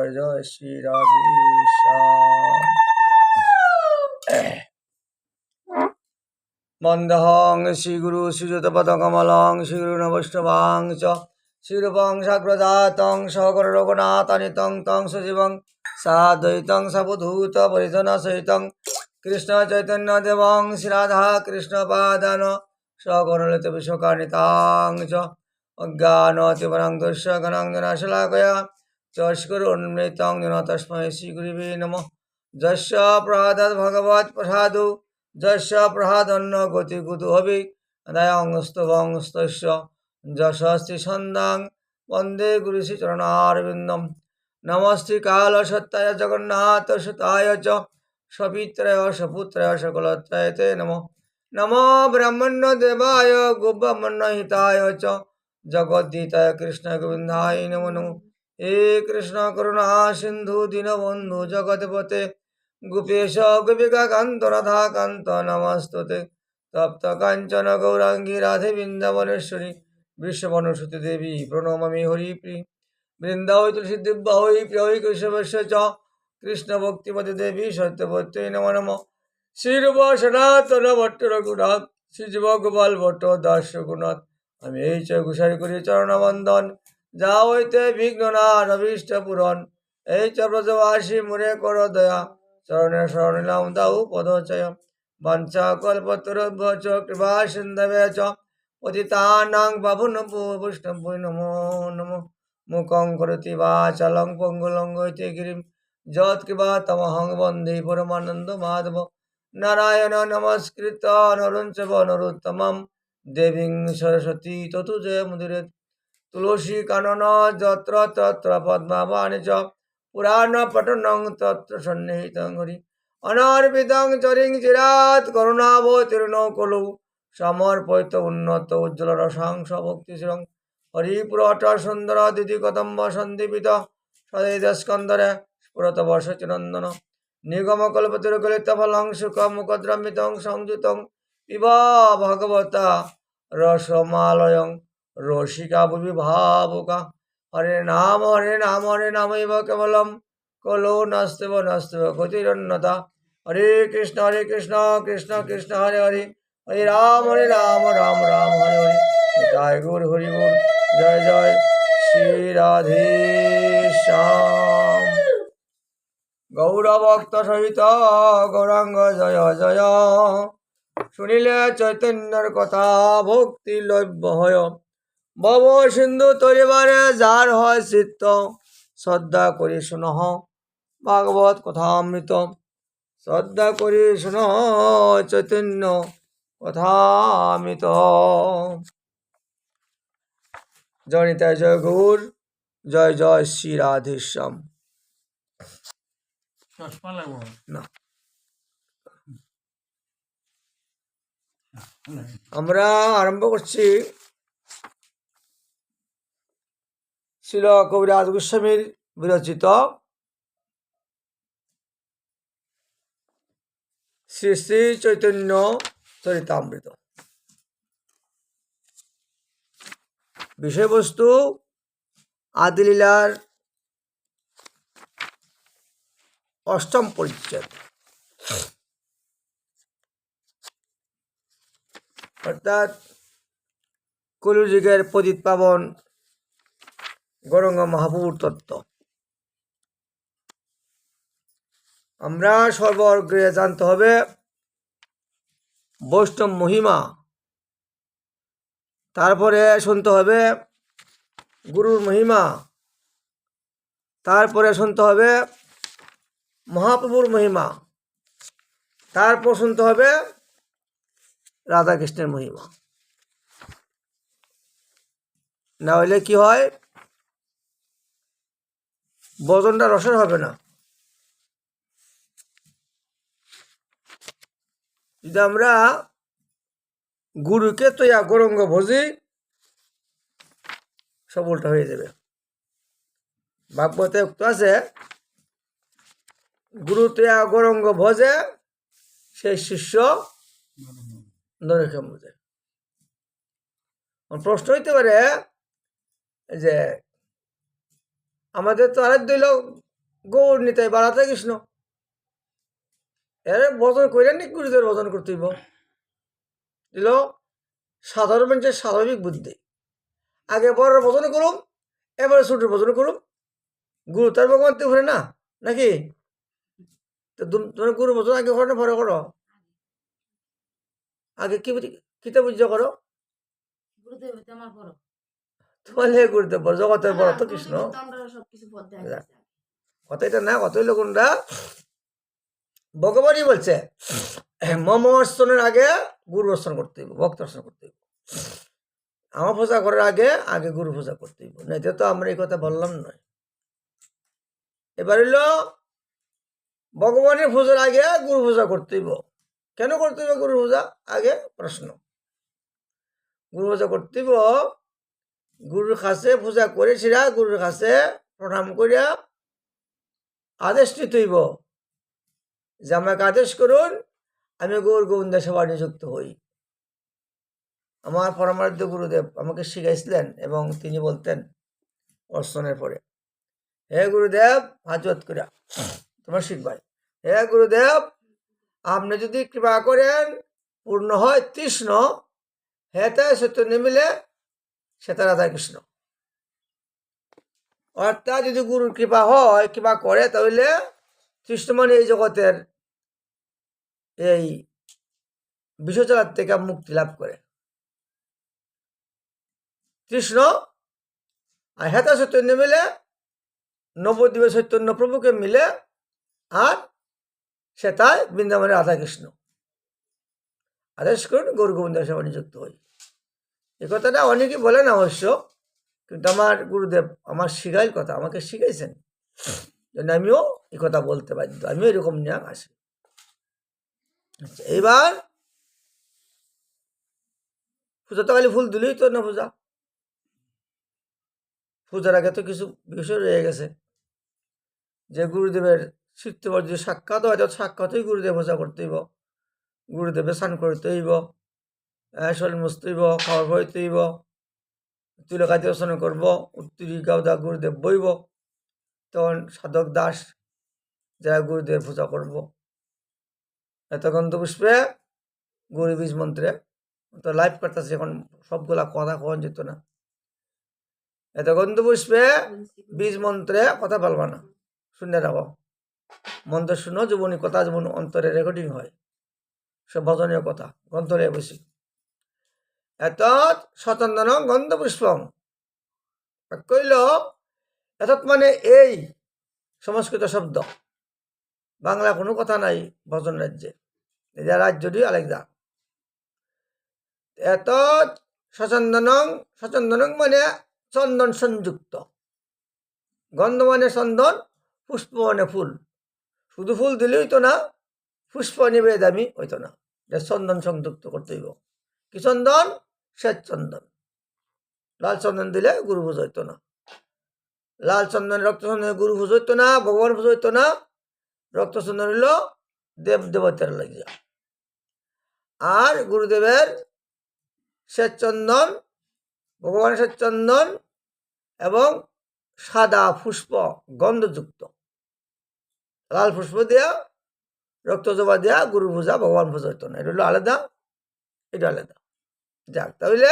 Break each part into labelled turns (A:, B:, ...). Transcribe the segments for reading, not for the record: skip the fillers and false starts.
A: জয় জয় শ্রী রাধেশ্যাম। বন্দহং শ্রীগুরু শ্রীযুতপদকমলং শ্রীগুরুণ বৈষ্ণবাং চ শ্রীরূপং সাগ্রজাতং সহগর রঘুনাথানিতং তং সজীবং সাদ্বৈতং সাবধূত পরিজন সহিতং কৃষ্ণ চৈতন্য দেবং শ্রীরাধা কৃষ্ণ পাদান সগণলিত বিশ্বকানিতাং চ অজ্ঞানতিবরং দস্য গণাঙ্গনাশলাকয়া চস্করুন্মৃতং যেন তস্मै শ্রীগুরুবে নমঃ। যস্য প্রসাদাৎ ভগবৎ প্রসাদু যস্য প্রসাদন্ন গতি কুতুহবি দয়ং স্তবং স্তস্য যশস্তি ছন্দাং বন্দে গুরু শ্রীচরণারবিন্দম। নমস্তে কালসত্তায় জগন্নাথ সুতায় চ সপিত্রায় সপুত্রায় সকলত্রায় তে নমঃ। নমো ব্রহ্মণ্য দেবায় গোব্রাহ্মণ্য হিতায় চ জগদ্গীতায় কৃষ্ণ গোবিন্দায় নমো নমঃ। হে কৃষ্ণ করুণা সিন্ধু দীনবন্ধু জগৎপতে গোপেশ গোপিকা কান্ত রাধা কান্ত নমস্তুতে। তপ্ত কাঞ্চন গৌরাঙ্গী রাধে বৃন্দাবনেশ্বরী বিশ্ববনসুতি দেবী প্রণমামি হরিপ্রি। বৃন্দাবৈ তুলসী দিব্যা হই প্রিয় কেশবস্য চ কৃষ্ণ ভক্তিমতী দেবী সত্যবত্যৈ নমো নমঃ। শ্রীরূপ সনাতন ভট্ট রঘুনাথ শ্রীজীব গোপাল ভট্ট দাস রঘুনাথ। আমি এই চ ঘোষারি করি চরণবন্দন যা হইতে বিঘ্ন না অভীষ্ট পূরণ। এই চ ব্রজবাসী মুরে কর দয়া চরণে শরণিলাম দাউ পদচয়। বাঞ্ছা কল্পতরুভ্যশ্চ কৃপা সিন্ধবে চ পতিতানাং পাবনভ্যো বৈষ্ণবৈ নমো নমঃ। মুখং করোতি বাচালং পঙ্গুলঙ্ঘয়তে গিরিম যৎকৃপাতমহং বন্দে পরমানন্দ মাধব। নারায়ণ নমস্কৃত্য নরং চৈব নরোত্তমং দেবীং সরস্বতী ততো জয়মুদীরয়েৎ। তুলসী কানন যত্র তত্র পদ্মাবাণী চ পুরাণ পঠনং তত্র সন্নিহিতং হরি। অনর্পিতং চরিং চিরাৎ করুণাবতীর্ণ কলৌ সমর্পিত উন্নত উজ্জ্বল রসাংশ ভক্তিশ্রং। হরিপুরট সুন্দর দিদি কদম্ব সন্দীপিত সদৈতস্কন্দরে স্ফুরত বর্ষচিনন্দন। নিগম কল্পতরুকলিত ফলং সুখ মুখদ্রমিতং সংযুতং পিবা ভগবতা রসমালয়ং রসিকা ভুবি ভাবুকা। হরে নাম হরে নাম হরে নামৈব কেবলম কলো নাস্তেব নাস্তেব গতিরন্যতা। হরে কৃষ্ণ কৃষ্ণ কৃষ্ণ হরে হরে হরে রাম রাম রাম হরে হরে। জয় গুরু হরি গুরু জয় জয় শ্রী রাধেশ্যাম। গৌরভক্ত সহিত গৌরাঙ্গ জয় জয়। শুনিলে চৈতন্যর কথা ভক্তি লভ্য হয়। ভব সিন্ধু তরিবারে যার হয় চিত্ত শ্রদ্ধা করি শুনহ ভাগবত কথামৃত। শ্রদ্ধা করি শুনহ চৈতন্য কথামৃত। জনিতায় জয় গৌর জয় জয় শ্রী রাধেশ্যাম। না আমরা আরম্ভ করছি শ্রীল কবিরাজ গোস্বামীর বিরচিত শ্রী শ্রী চৈতন্য চরিতামৃত। বিষয়বস্তু আদিলীলার অষ্টম পরিচ্ছেদ, অর্থাৎ কলিযুগের পতিত পাবন গৌরাঙ্গ মহাপ্রভুর তত্ত্ব। আমরা সর্বগ্রে জানতে হবে বৈষ্ণব মহিমা, তারপরে শুনতে হবে গুরুর মহিমা, তারপরে শুনতে হবে মহাপ্রভুর মহিমা, তারপর শুনতে হবে রাধাকৃষ্ণের মহিমা। না হলে কি হয়, ভজনটা রসের হবে না। যদি আমরা গুরুকে তো গৌরাঙ্গ ভজি, সব উল্টা হয়ে যাবে। ভাগবতে উক্ত আছে, গুরু তো গৌরাঙ্গ ভজে সেই শিষ্য নরকে বুঝে। প্রশ্ন হইতে পারে যে আমাদের তো আরাধ্য হইল গৌর নিতাই বা রাধা কৃষ্ণ এর ভজন করে নি গুরুদেবের ভজন করতে হইব দিল সাধারণ মানুষের স্বাভাবিক বুদ্ধি আগে বড় ভজন করুম এবারে ছোটের ভজন করুম গুরু তার ভগবান তো ঘুরে না নাকি তো তোমার গুরু ভজন আগে করো না পরে করো আগে কি কিতা বুঝ করো তোমার হে গুরুদেব বড় জগতের বড় তো কৃষ্ণ কথা এটা না কত হইলো কোনটা ভগবানই বলছে মম অর্চনের আগে গুরু অর্চন করতে হইব ভক্ত অর্চন করতে হইব আমার পূজা করার আগে আগে গুরু পূজা করতে হইব না এটা তো আমরা এই কথা বললাম নয় এবার হইল ভগবানের পূজার আগে গুরু পূজা করতে হইব কেন করতে হইব গুরু পূজা আগে প্রশ্ন গুরু পূজা করতে হইব গুরুর কাছে পূজা করেছিলা গুরুর কাছে প্রণাম করিয়া আদেশ নিতে হইব যে আমাকে আদেশ করুন আমি গৌর গোবিন্দের সেবা নিযুক্ত হই আমার পরমারাধ্য গুরুদেব আমাকে শিখাইছিলেন এবং তিনি বলতেন অর্চনের পরে হে গুরুদেব হাজত করিয়া তোমার শিখবাই হে গুরুদেব আপনি যদি কৃপা করেন পূর্ণ হয় তৃষ্ণ হেতে সত্য মিলে সেটা রাধা কৃষ্ণ অর্থাৎ যদি গুরুর কৃপা হয় কৃপা করে তাহলে তৃষ্ণ মানে এই জগতের এই বিষচলার থেকে মুক্তি লাভ করে কৃষ্ণ আর হেতা চৈতন্য মিলে নবদ্বীপের চৈতন্য প্রভুকে মিলে আর সেটাই বৃন্দাবনের রাধা কৃষ্ণ আদেশ করুন গৌর গোবিন্দের সেবা নিযুক্ত হই এই কথাটা অনেকে বলেন অবশ্য কিন্তু আমার গুরুদেব আমার শিখাইল কথা আমাকে শিখাইছেন জন্য আমিও এই কথা বলতে বাধ্য আমিও এরকম নিয়ম আসি আচ্ছা এইবার পূজা তো খালি ফুল দিলেই তো না পূজা পূজার আগে তো কিছু বিষয় রয়ে গেছে যে গুরুদেবের শিক্ষবার যদি সাক্ষাৎ হয় তো সাক্ষাৎই গুরুদেব পূজা করতে হইব গুরুদেবের স্নান করতে হইব শরীর মুছতে হইব খাওয়ার বইতে হইব তিলকাতি দর্শন করব উত্তরি গাওদা গুরুদেব বইব তখন সাধক দাস যারা গুরুদেব পূজা করব এত গন্ধপুষ্পে গৌরী বীজ মন্ত্রে তো লাইভ করতেছে এখন সবগুলা কথা কখন যেত না এত গন্ধপুষ্পে বীজ মন্ত্রে কথা বলবা না শুনে রাখো মন্ত্র শুনো জীবনী কথা যেমন অন্তরে রেকর্ডিং হয় সব ভজনীয় কথা গ্রন্থরে বসি এত স্বতন্ত্র গন্ধপুষ্পম কইল এতৎ মানে এই সংস্কৃত শব্দ বাংলা কোনো কথা নাই ভজন রাজ্যে এটা রাজ্যটি আলাদা এত সচন্দনং মানে চন্দন সংযুক্ত গন্ধ মানে চন্দন পুষ্প মানে ফুল শুধু ফুল দিলেই হইতো না পুষ্প নিবেদ আমি হইতো না এটা চন্দন সংযুক্ত করতে হইব কি চন্দন শ্বেত চন্দন লাল চন্দন দিলে গুরু পুজো হইতো না লাল চন্দন রক্তচন্দন গুরু পুজো হইতো না ভগবান পুজো হইতো না রক্তচন্দন হইল দেব দেবতার লাগিয়া আর গুরুদেবের শ্বেত চন্দন ভগবানের শ্বেত চন্দন এবং সাদা পুষ্প গন্ধযুক্ত লাল পুষ্প দেয়া রক্তজবা দেয়া গুরু পূজা ভগবান পূজা হইতো না এটা হলো আলাদা এটা আলাদা যাক তাহলে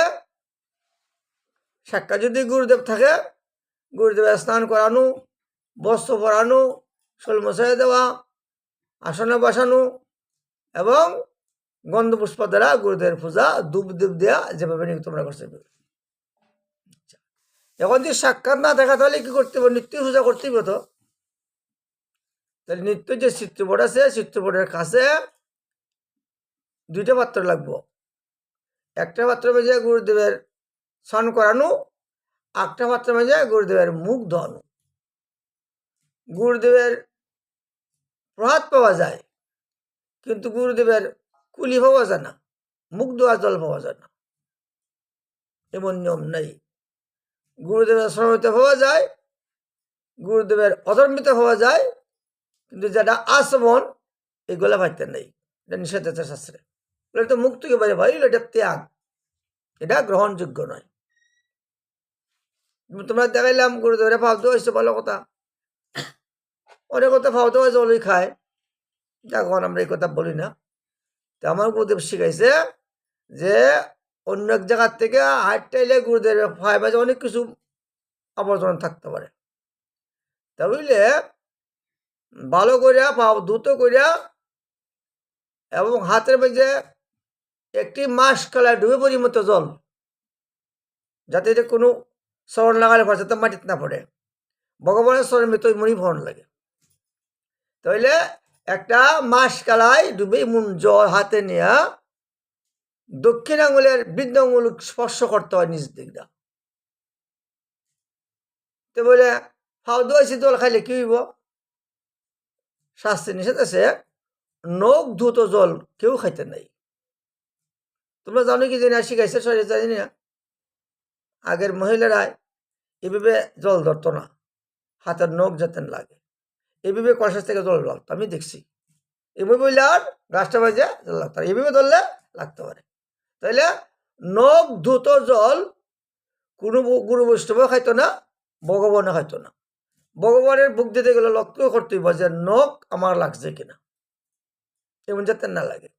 A: সাক্ষাৎ যদি গুরুদেব থাকে গুরুদেবের স্নান করানো বস্ত্র পরানো শোল মশাই দেওয়া আসনে বসানো এবং গন্ধ পুষ্প দ্বারা গুরুদেবের পূজা ধূপ দ্বীপ দেওয়া যেভাবে তোমরা করতে এখন যদি সাক্ষাৎ না দেখা তাহলে কি করতে হবে নিত্য পূজা করতে হবে তো তাহলে নিত্য যে চিত্রপট আছে চিত্রপটের কাছে দুইটা পাত্র লাগবো একটা পাত্র মেঝে গুরুদেবের স্নান করানো একটা পাত্র মেঝে গুরুদেবের মুখ ধোয়ানো গুরুদেবের প্রহাত পাওয়া যায় কিন্তু গুরুদেবের কুলি পাওয়া যায় না মুখ ধোয়া জল পাওয়া যায় না এমন নিয়ম নেই গুরুদেবের শ্রমিতে পাওয়া যায় গুরুদেবের অধর্মিত পাওয়া যায় কিন্তু যেটা আচমন এগুলা পাইতে নেই এটা নিষেধ আছে শাস্ত্রে এটা তো মুক্ত একেবারে ভাই এটা ত্যাগ এটা গ্রহণযোগ্য নয় তোমরা দেখাইলাম গুরুদেবের ভাব তো হয়েছে ভালো কথা অনেক কথা ফাও দেওয়া জলই খায়, এখন আমরা এই কথা বলি না। তো আমার গুরুদেব শিখাইছে যে অন্য এক জায়গার থেকে হাইটটা এলে গুরুদেব ফাই মাঝে অনেক কিছু আবর্জনা থাকতে পারে। তা বুঝলে ভালো করিয়া পাও দ্রুত করিয়া এবং হাতের মধ্যে একটি মাস কালায় ডুবে পড়ি মতো জল, যাতে এটা কোনো স্মরণ লাগালে পরে যাতে মাটিতে না পড়ে, ভগবানের স্মরণের মতো মনি ভরণ লাগে। তাইলে একটা মাস কালায় ডুবে মন জল হাতে নিয়ে দক্ষিণ আঙুলের বৃদ্ধ আঙুল স্পর্শ করতে হয় নিজ দিকটা। তো বলে ফাও দোয়াইছি জল খাইলে কি হইব? শাস্ত্রে নিষেধ আছে নখ ধুত জল কেউ খাইতে নাই। তোমরা জানো কি জানি শিখাইছে শরীরে জানি না, আগের মহিলারা এভাবে জল ধরতো না, হাতের নখ যাতে লাগে এভাবে কলসাস থেকে জল লাগতো, আমি দেখছি। এভাবে বললে আর গাছটা বাজে জল লাগতো, এভাবে ধরলে লাগতে পারে। তাইলে নখ ধুত জল কোনো গুরু বৈষ্ণব খাইতো না, ভগবানও খাইতো না। ভগবানের বুক দিতে গেলে লক্ষ্য করতেই যে নখ আমার লাগছে কিনা, এমন যাতে না লাগে।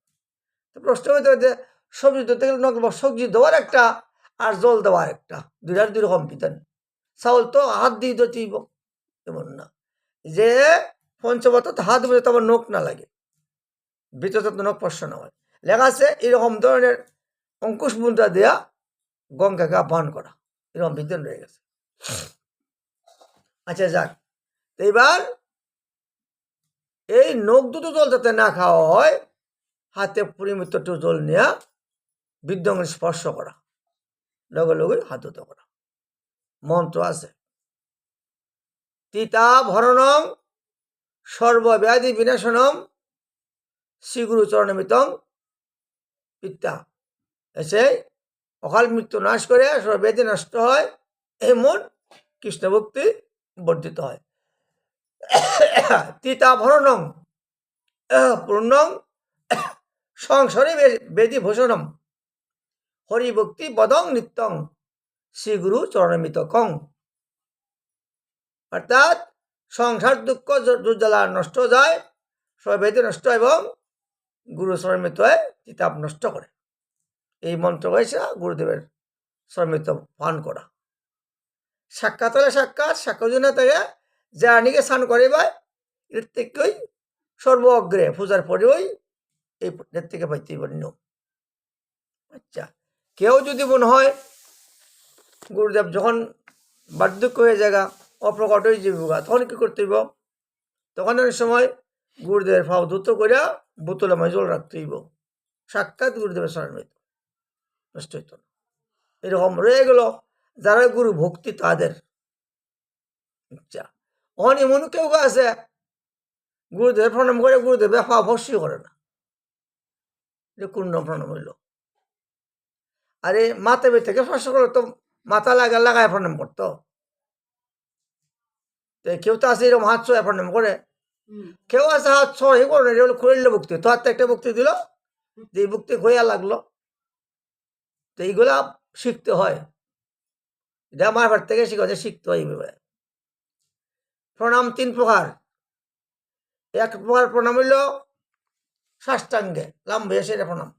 A: তো প্রশ্ন হইতে হইতে সবজি ধরতে গেলে নখ সবজি দেওয়ার একটা আর জল দেওয়ার একটা, দুইটার দুই রকম বিধান। চাউল তো হাত দিয়ে ধরতেইব, এমন না যে পঞ্চবত হাত বলে তো আমার নখ না লাগে, ভিতরে তো নখ স্পর্শ না হয়। লেখা আছে এরকম ধরনের অঙ্কুশ মুদ্রা দেয়া গঙ্গাকে আহ্বান করা, এরকম বিধান রয়ে গেছে। আচ্ছা যাক, এইবার এই নখ দুটো জল যাতে না খাওয়া হয়, হাতে পরিমিত একটু জল নেওয়া বিদ্যমান স্পর্শ করা, লগে লগে হাত ধুতে করা। মন্ত্র আছে তিতা ভরণং সর্বব্যাধি বিনাশনম শ্রীগুরু চরণমিতং পিতা। এসে অকাল মৃত্যু নাশ করে সর্বব্যাধি নষ্ট হয়, এমন কৃষ্ণ ভক্তি বর্ধিত হয়। তিতা ভরণং পূর্ণং সংসারে বেদি ভূষণম হরিভক্তি বদং নিত্যং শ্রীগুরু চরণমিত কং। অর্থাৎ সংসার দুঃখ দুর্জ্বালা নষ্ট যায়, সর্বব্যাধি নষ্ট এবং গুরু চরণমিত তিতাপ নষ্ট করে। এই মন্ত্র হয়েছে গুরুদেবের চরণমিত পান করা। সাক্ষাৎ হলে সাক্ষাৎ, সাক্ষাৎ জন্য থেকে যানিকে স্নান করিবাই এর থেকেই সর্ব অগ্রে পূজার পরেই এই এর থেকে পাইতেই পারি। আচ্ছা, কেউ যদি মনে হয় গুরুদেব যখন বার্ধক্য হয়ে জায়গা অপ্রকট হয়ে যাবে তখন কি করতে হইব? তখন অনেক সময় গুরুদেবের ফাও ধুত করিয়া বোতলে মাঝে জল রাখতে হইব, সাক্ষাৎ গুরুদেবের স্মরণ হইত, নষ্ট হইত না। এরকম রয়ে গেল যারা গুরু ভক্তি তাদের। আচ্ছা, অন এমন কেউ আছে গুরুদেবের প্রণাম করে গুরুদেবের ফা ভস্য করে না, যে কোন প্রণাম হইল? আরে মাথা বের থেকে স্পর্শ করলো তো মাথা লাগায় প্রণাম করতো। কেউ তো আছে এরকম হাত ছোঁয়া প্রণাম করে, কেউ আছে হাত ছোঁয়া করে না, খুঁড়লে ভক্তি তো হাতে একটা ভক্তি দিল, যে ভক্তি হইয়া লাগলো। তো এইগুলা শিখতে হয়, এটা আমার ঘর থেকে শিখতে হয়। এইভাবে প্রণাম তিন প্রকার। এক প্রকার প্রণাম হইল সাষ্টাঙ্গে লাম্বে সেটা প্রণাম,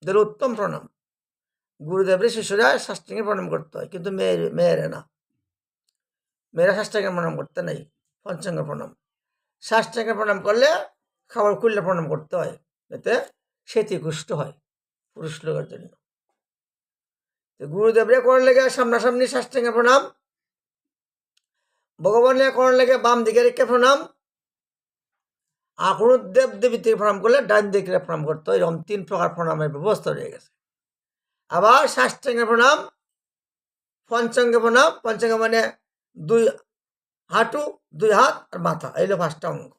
A: যেটা উত্তম প্রণাম। গুরুদেবের শিশুরা সাষ্টাঙ্গে প্রণাম করতে হয়, কিন্তু মেয়েরা না, মেয়েরা সাষ্টাঙ্গে প্রণাম করতে নাই। পঞ্চাঙ্গ প্রণাম, সাষ্টাঙ্গে প্রণাম করলে খাবার খুললে প্রণাম করতে হয়, এতে সেতি কুষ্ট হয় পুরুষ লোকের জন্য। গুরুদেবরে করার লেগে সামনাসামনি সাষ্টাঙ্গে প্রণাম, ভগবানের করার লেগে বাম দিকে রেখে প্রণাম, আর কোনো দেব দেবী থেকে প্রণাম করলে ডান দিকে প্রণাম করতে হয়। এরকম তিন প্রকার প্রণামের ব্যবস্থা রয়ে গেছে। আবার সাষ্টাঙ্গে প্রণাম, পঞ্চাঙ্গে প্রণাম, পঞ্চাঙ্গ মানে দুই হাঁটু, দুই হাত আর মাথা, এই হলো 5টা অঙ্গ।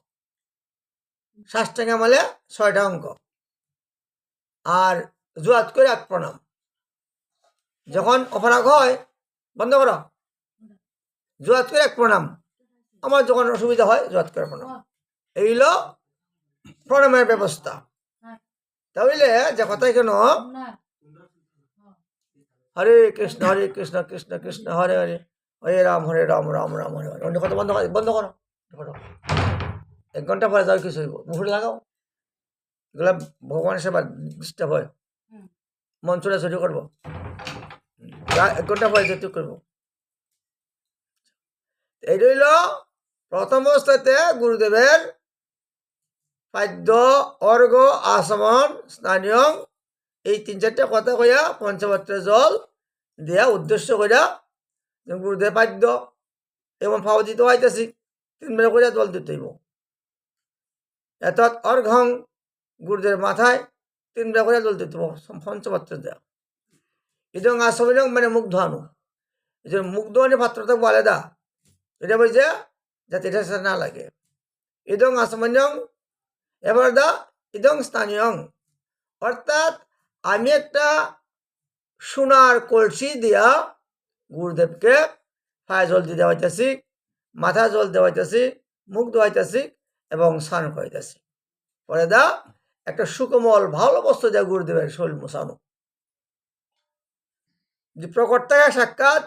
A: সাষ্টাঙ্গে মানে 6টা অঙ্গ। আর জোয়াত করে এক প্রণাম, যখন অপরাগ হয় বন্ধ করো, জোয়াত করে এক প্রণাম, আমার যখন অসুবিধা হয় জোয়াত করে প্রণাম, এই হলো প্রণামের ব্যবস্থা। তাহলে যে কথাই কেন হরে কৃষ্ণ কৃষ্ণ কৃষ্ণ হরে হরে, হরে রাম রাম রাম হরে হরে, অন্য কথা বন্ধ করো। 1 ঘন্টা পরে যাও কিছু হইব মুখে লাগাও এগুলা ভগবানের সেবা ডিস্টার্ব হয় মন ছোটাছুটি করবো 1 ঘন্টা পরে যেতে করবো এই রইল প্রথম অবস্থাতে গুরুদেবের পাদ্য অর্ঘ আচমন স্থানীয় এই 3-4টা কথা কইয়া পঞ্চপাত্রের জল দেয়া উদ্দেশ্য কইরা গুরুদেব পাদ্য এবং ফাও দিতে হইতেছি 3 বেলা কইরা জল দিতে হইব এত অর্ঘং গুরুদেবের মাথায় 3 বেলা কইরা জল দিতে হইব পঞ্চপাত্র দেয়া ইদং আচমন মানে মুখ ধোয়ানো এই যে মুখ ধোয়ানো পাত্র থাকবো আলাদা এটা বলছে যাতে এটা না লাগে ইদং আচমন্যং এবার দা ইদং স্থানীয় অর্থাৎ আমি একটা সোনার কলসি দিয়া গুরুদেবকে পায়ে জল দিয়ে দেওয়াইতেছি মাথা জল দেওয়াইতেছি মুখ ধোয়াইতেছি এবং স্নান করাইতেছি পরে দা একটা সুকোমল ভালো বস্তু দেয় গুরুদেবের শরীর মোছানো যে প্রকট থাকে সাক্ষাৎ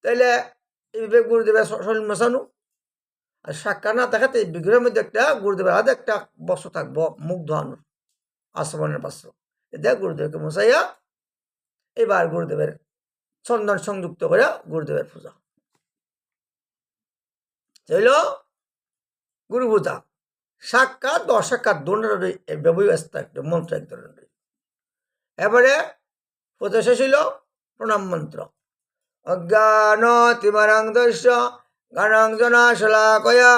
A: তাইলে এইভাবে গুরুদেবের শরীর মোছানো আর সাক্ষাৎ না থাকাতে এই বিগ্রহের মধ্যে একটা গুরুদেবের হাতে একটা বস্ত্র থাকবো মুখ ধোয়ানোর আচমনের বস্ত্র দেখ গুরুদেবকে মোছাইয়া এবার গুরুদেবের চন্দন সংযুক্ত করে গুরুদেবের পূজা হইল গুরু পূজা সাক্ষাৎ অসাক্ষাৎ দুটারই ব্যবস্থা একটা মন্ত্র এক ধরনের এবারে পূজা শেষ হইল প্রণাম মন্ত্র অজ্ঞান তিমারাং দস্য গানাঞ্জনা শলাকয়া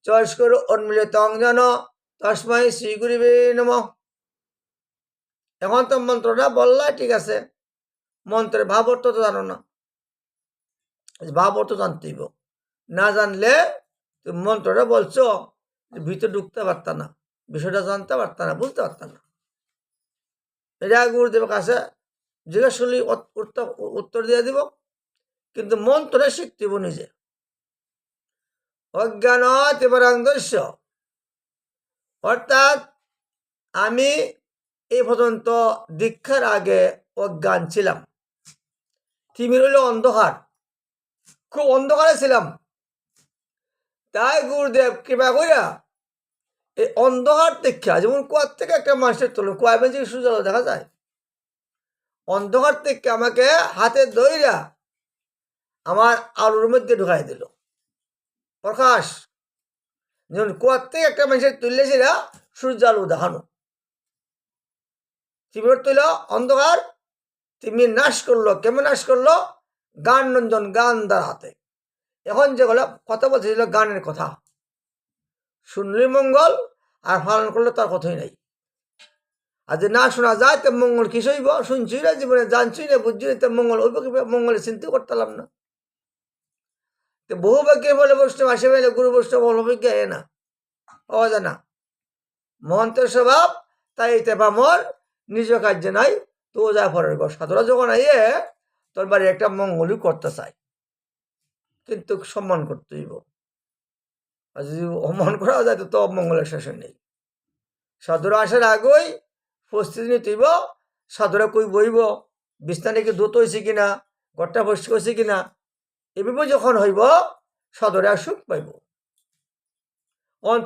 A: চস্কর উন্মিলিতং জন তস্মৈ শ্রী গুরুবে নমঃ এখন তো মন্ত্রটা বললা ঠিক আছে মন্ত্রের ভাব অর্থ তো জানো না ভাব অর্থ জানতেইব না জানলে তুমি মন্ত্রটা বলছো ভিতরে ঢুকতে পারতা না বিষয়টা জানতে পারতা না বুঝতে পারতা না এটা গুরুদেবের কাছে জিজ্ঞেস করলে উত্তর দিয়ে দিব কিন্তু মন্ত্রে শিখতেইব নিজে অজ্ঞান তিবরাং দস্য অর্থাৎ আমি এই পর্যন্ত দীক্ষার আগে অজ্ঞান ছিলাম তিমির হইল অন্ধকার খুব অন্ধকারে ছিলাম তাই গুরুদেব কৃপা কইরা এই অন্ধকার দীক্ষা যেমন কুয়ার থেকে একটা মানুষের তুলন কুয়া বেঞ্চি সূর্য দেখা যায় অন্ধকার থেকে আমাকে হাতে ধইরা আমার আলোর মধ্যে ঢুকাই দিল প্রকাশ যেমন কুয়ার থেকে একটা মানুষের তুললেছিল সূর্য আলো দেখানো তিমির তুইল অন্ধকার তিমি নাশ করলো কেমন নাশ করলো গান রঞ্জন গান দ্বারা হাতে এখন যেগুলো কথা বলছিল গানের কথা শুনলি মঙ্গল আর পালন করলে তার কথাই নাই আর যে না শোনা যায় তো মঙ্গল কিস হইব শুনছি না জীবনে জানছি না বুঝছি না তো মঙ্গল হইব কি মঙ্গলের চিন্তা করতাম না তো বহু বাক্যে বলে বৈষ্ণব আসে বলে গুরু বৈষ্ণব অলৌকিক এ না পাওয়া যায় না মহন্তের স্বভাব তাই এতে মোর নিজ কার্যে নাই তো যা ফরের গো সাধুরা যখন আইয়ে তোর বাড়ি একটা মঙ্গলই করতে চাই কিন্তু সম্মান করতে হইব আর যদি অপমান করা যায় তো অমঙ্গলের শেষে নেই সাধুরা আসার আগেই প্রস্তুতি নিতে হইব সাধুরা কই বইব বিছনা কি ধুত হয়েছে কিনা ঘরটা পরিষ্কার হয়েছে কিনা এভাবে যখন হইব সাধুরা সুখ পাইব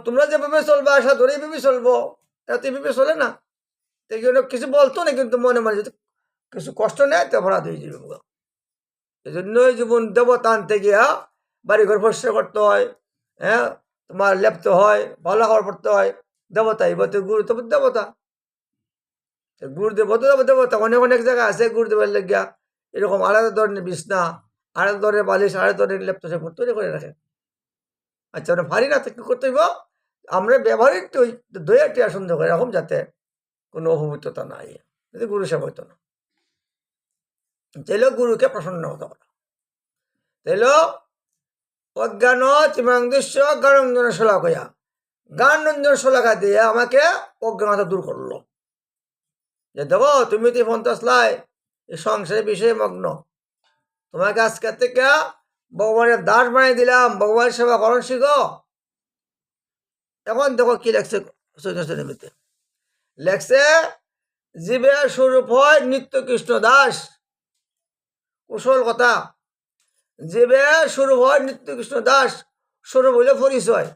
A: তোমরা যেভাবে চলবা সাধুরা এইভাবে চলবো এত এভাবে চলে না কিছু বলতো না কিন্তু মনে মনে যদি কিছু কষ্ট নেয় তো অপরাধ হয়ে যাবে এই জন্যই জীবন দেবতা আনতে গিয়া বাড়িঘর পরিষ্কার করতে হয় হ্যাঁ তোমার লেপতে হয় ভালো খাবার পড়তে হয় দেবতা এবার তো গুরু তো দেবতা গুরুদেব দেবতা অনেক অনেক জায়গা আছে গুরুদেবের লেগিয়া এরকম আলাদা ধরনের বিছনা আলাদা ধরনের বালিশ আলাদা ধরনের লেপতে সে তৈরি করে রাখে আচ্ছা ওটা ভারী না কি করতে হইব আমরা ব্যবহারিক দইয়া টিয়া সুন্দর করে এরকম যাতে কোনো অপবিত্রতা নাই যদি গুরু সেবা হইতো না তাইলেও গুরুকে প্রসন্ন হতে পারে তাইলেও অজ্ঞান তিমাংদস্য গানঞ্জন শোলাকয়া গান রঞ্জন শোলাকা দিয়ে আমাকে অজ্ঞানতা দূর করলো যে দেখো তুমি তো ফন্তাসলাই এই সংসারের বিষয়ে মগ্ন তোমাকে আজকে থেকে ভগবানের দাস বানিয়ে দিলাম ভগবানের সেবা করণ শিখো এখন দেখো কি লেখছে নিমিত্তে লেখছে জীবের স্বরূপ হয় নিত্য কৃষ্ণ দাস কুশল কথা জীবের স্বরূপ হয় নিত্য কৃষ্ণ দাস সৌরভ হইলে পরিচয়।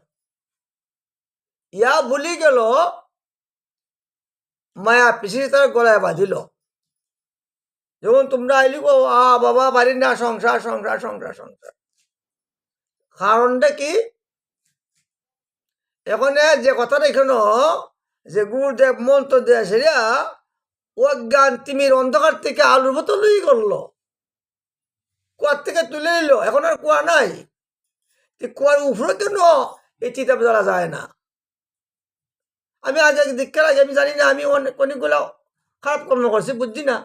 A: ইয়া ভুলি গেল মায়া পিছিয়ে তার গলায় বাঁধিল। যখন তোমরা আইলি গো বাবা বাড়ির না সংসার সংসার সংসার সংসার, কারণটা কি? এখানে যে কথাটা এখানে যে গুরুদেব মন্ত্র দেয়া সেরা অজ্ঞান তিমির অন্ধকার থেকে আলুর বোতল করলো, কুয়ার থেকে তুলে নিল, এখন আর কুয়া নাই। কুয়ার উপরে কেন এই চিতাপ জ্বালা যায় না? আমি আজ দীক্ষার আগে আমি জানি না, আমি অনেকগুলো খারাপ কর্ম করছি, বুঝছি না।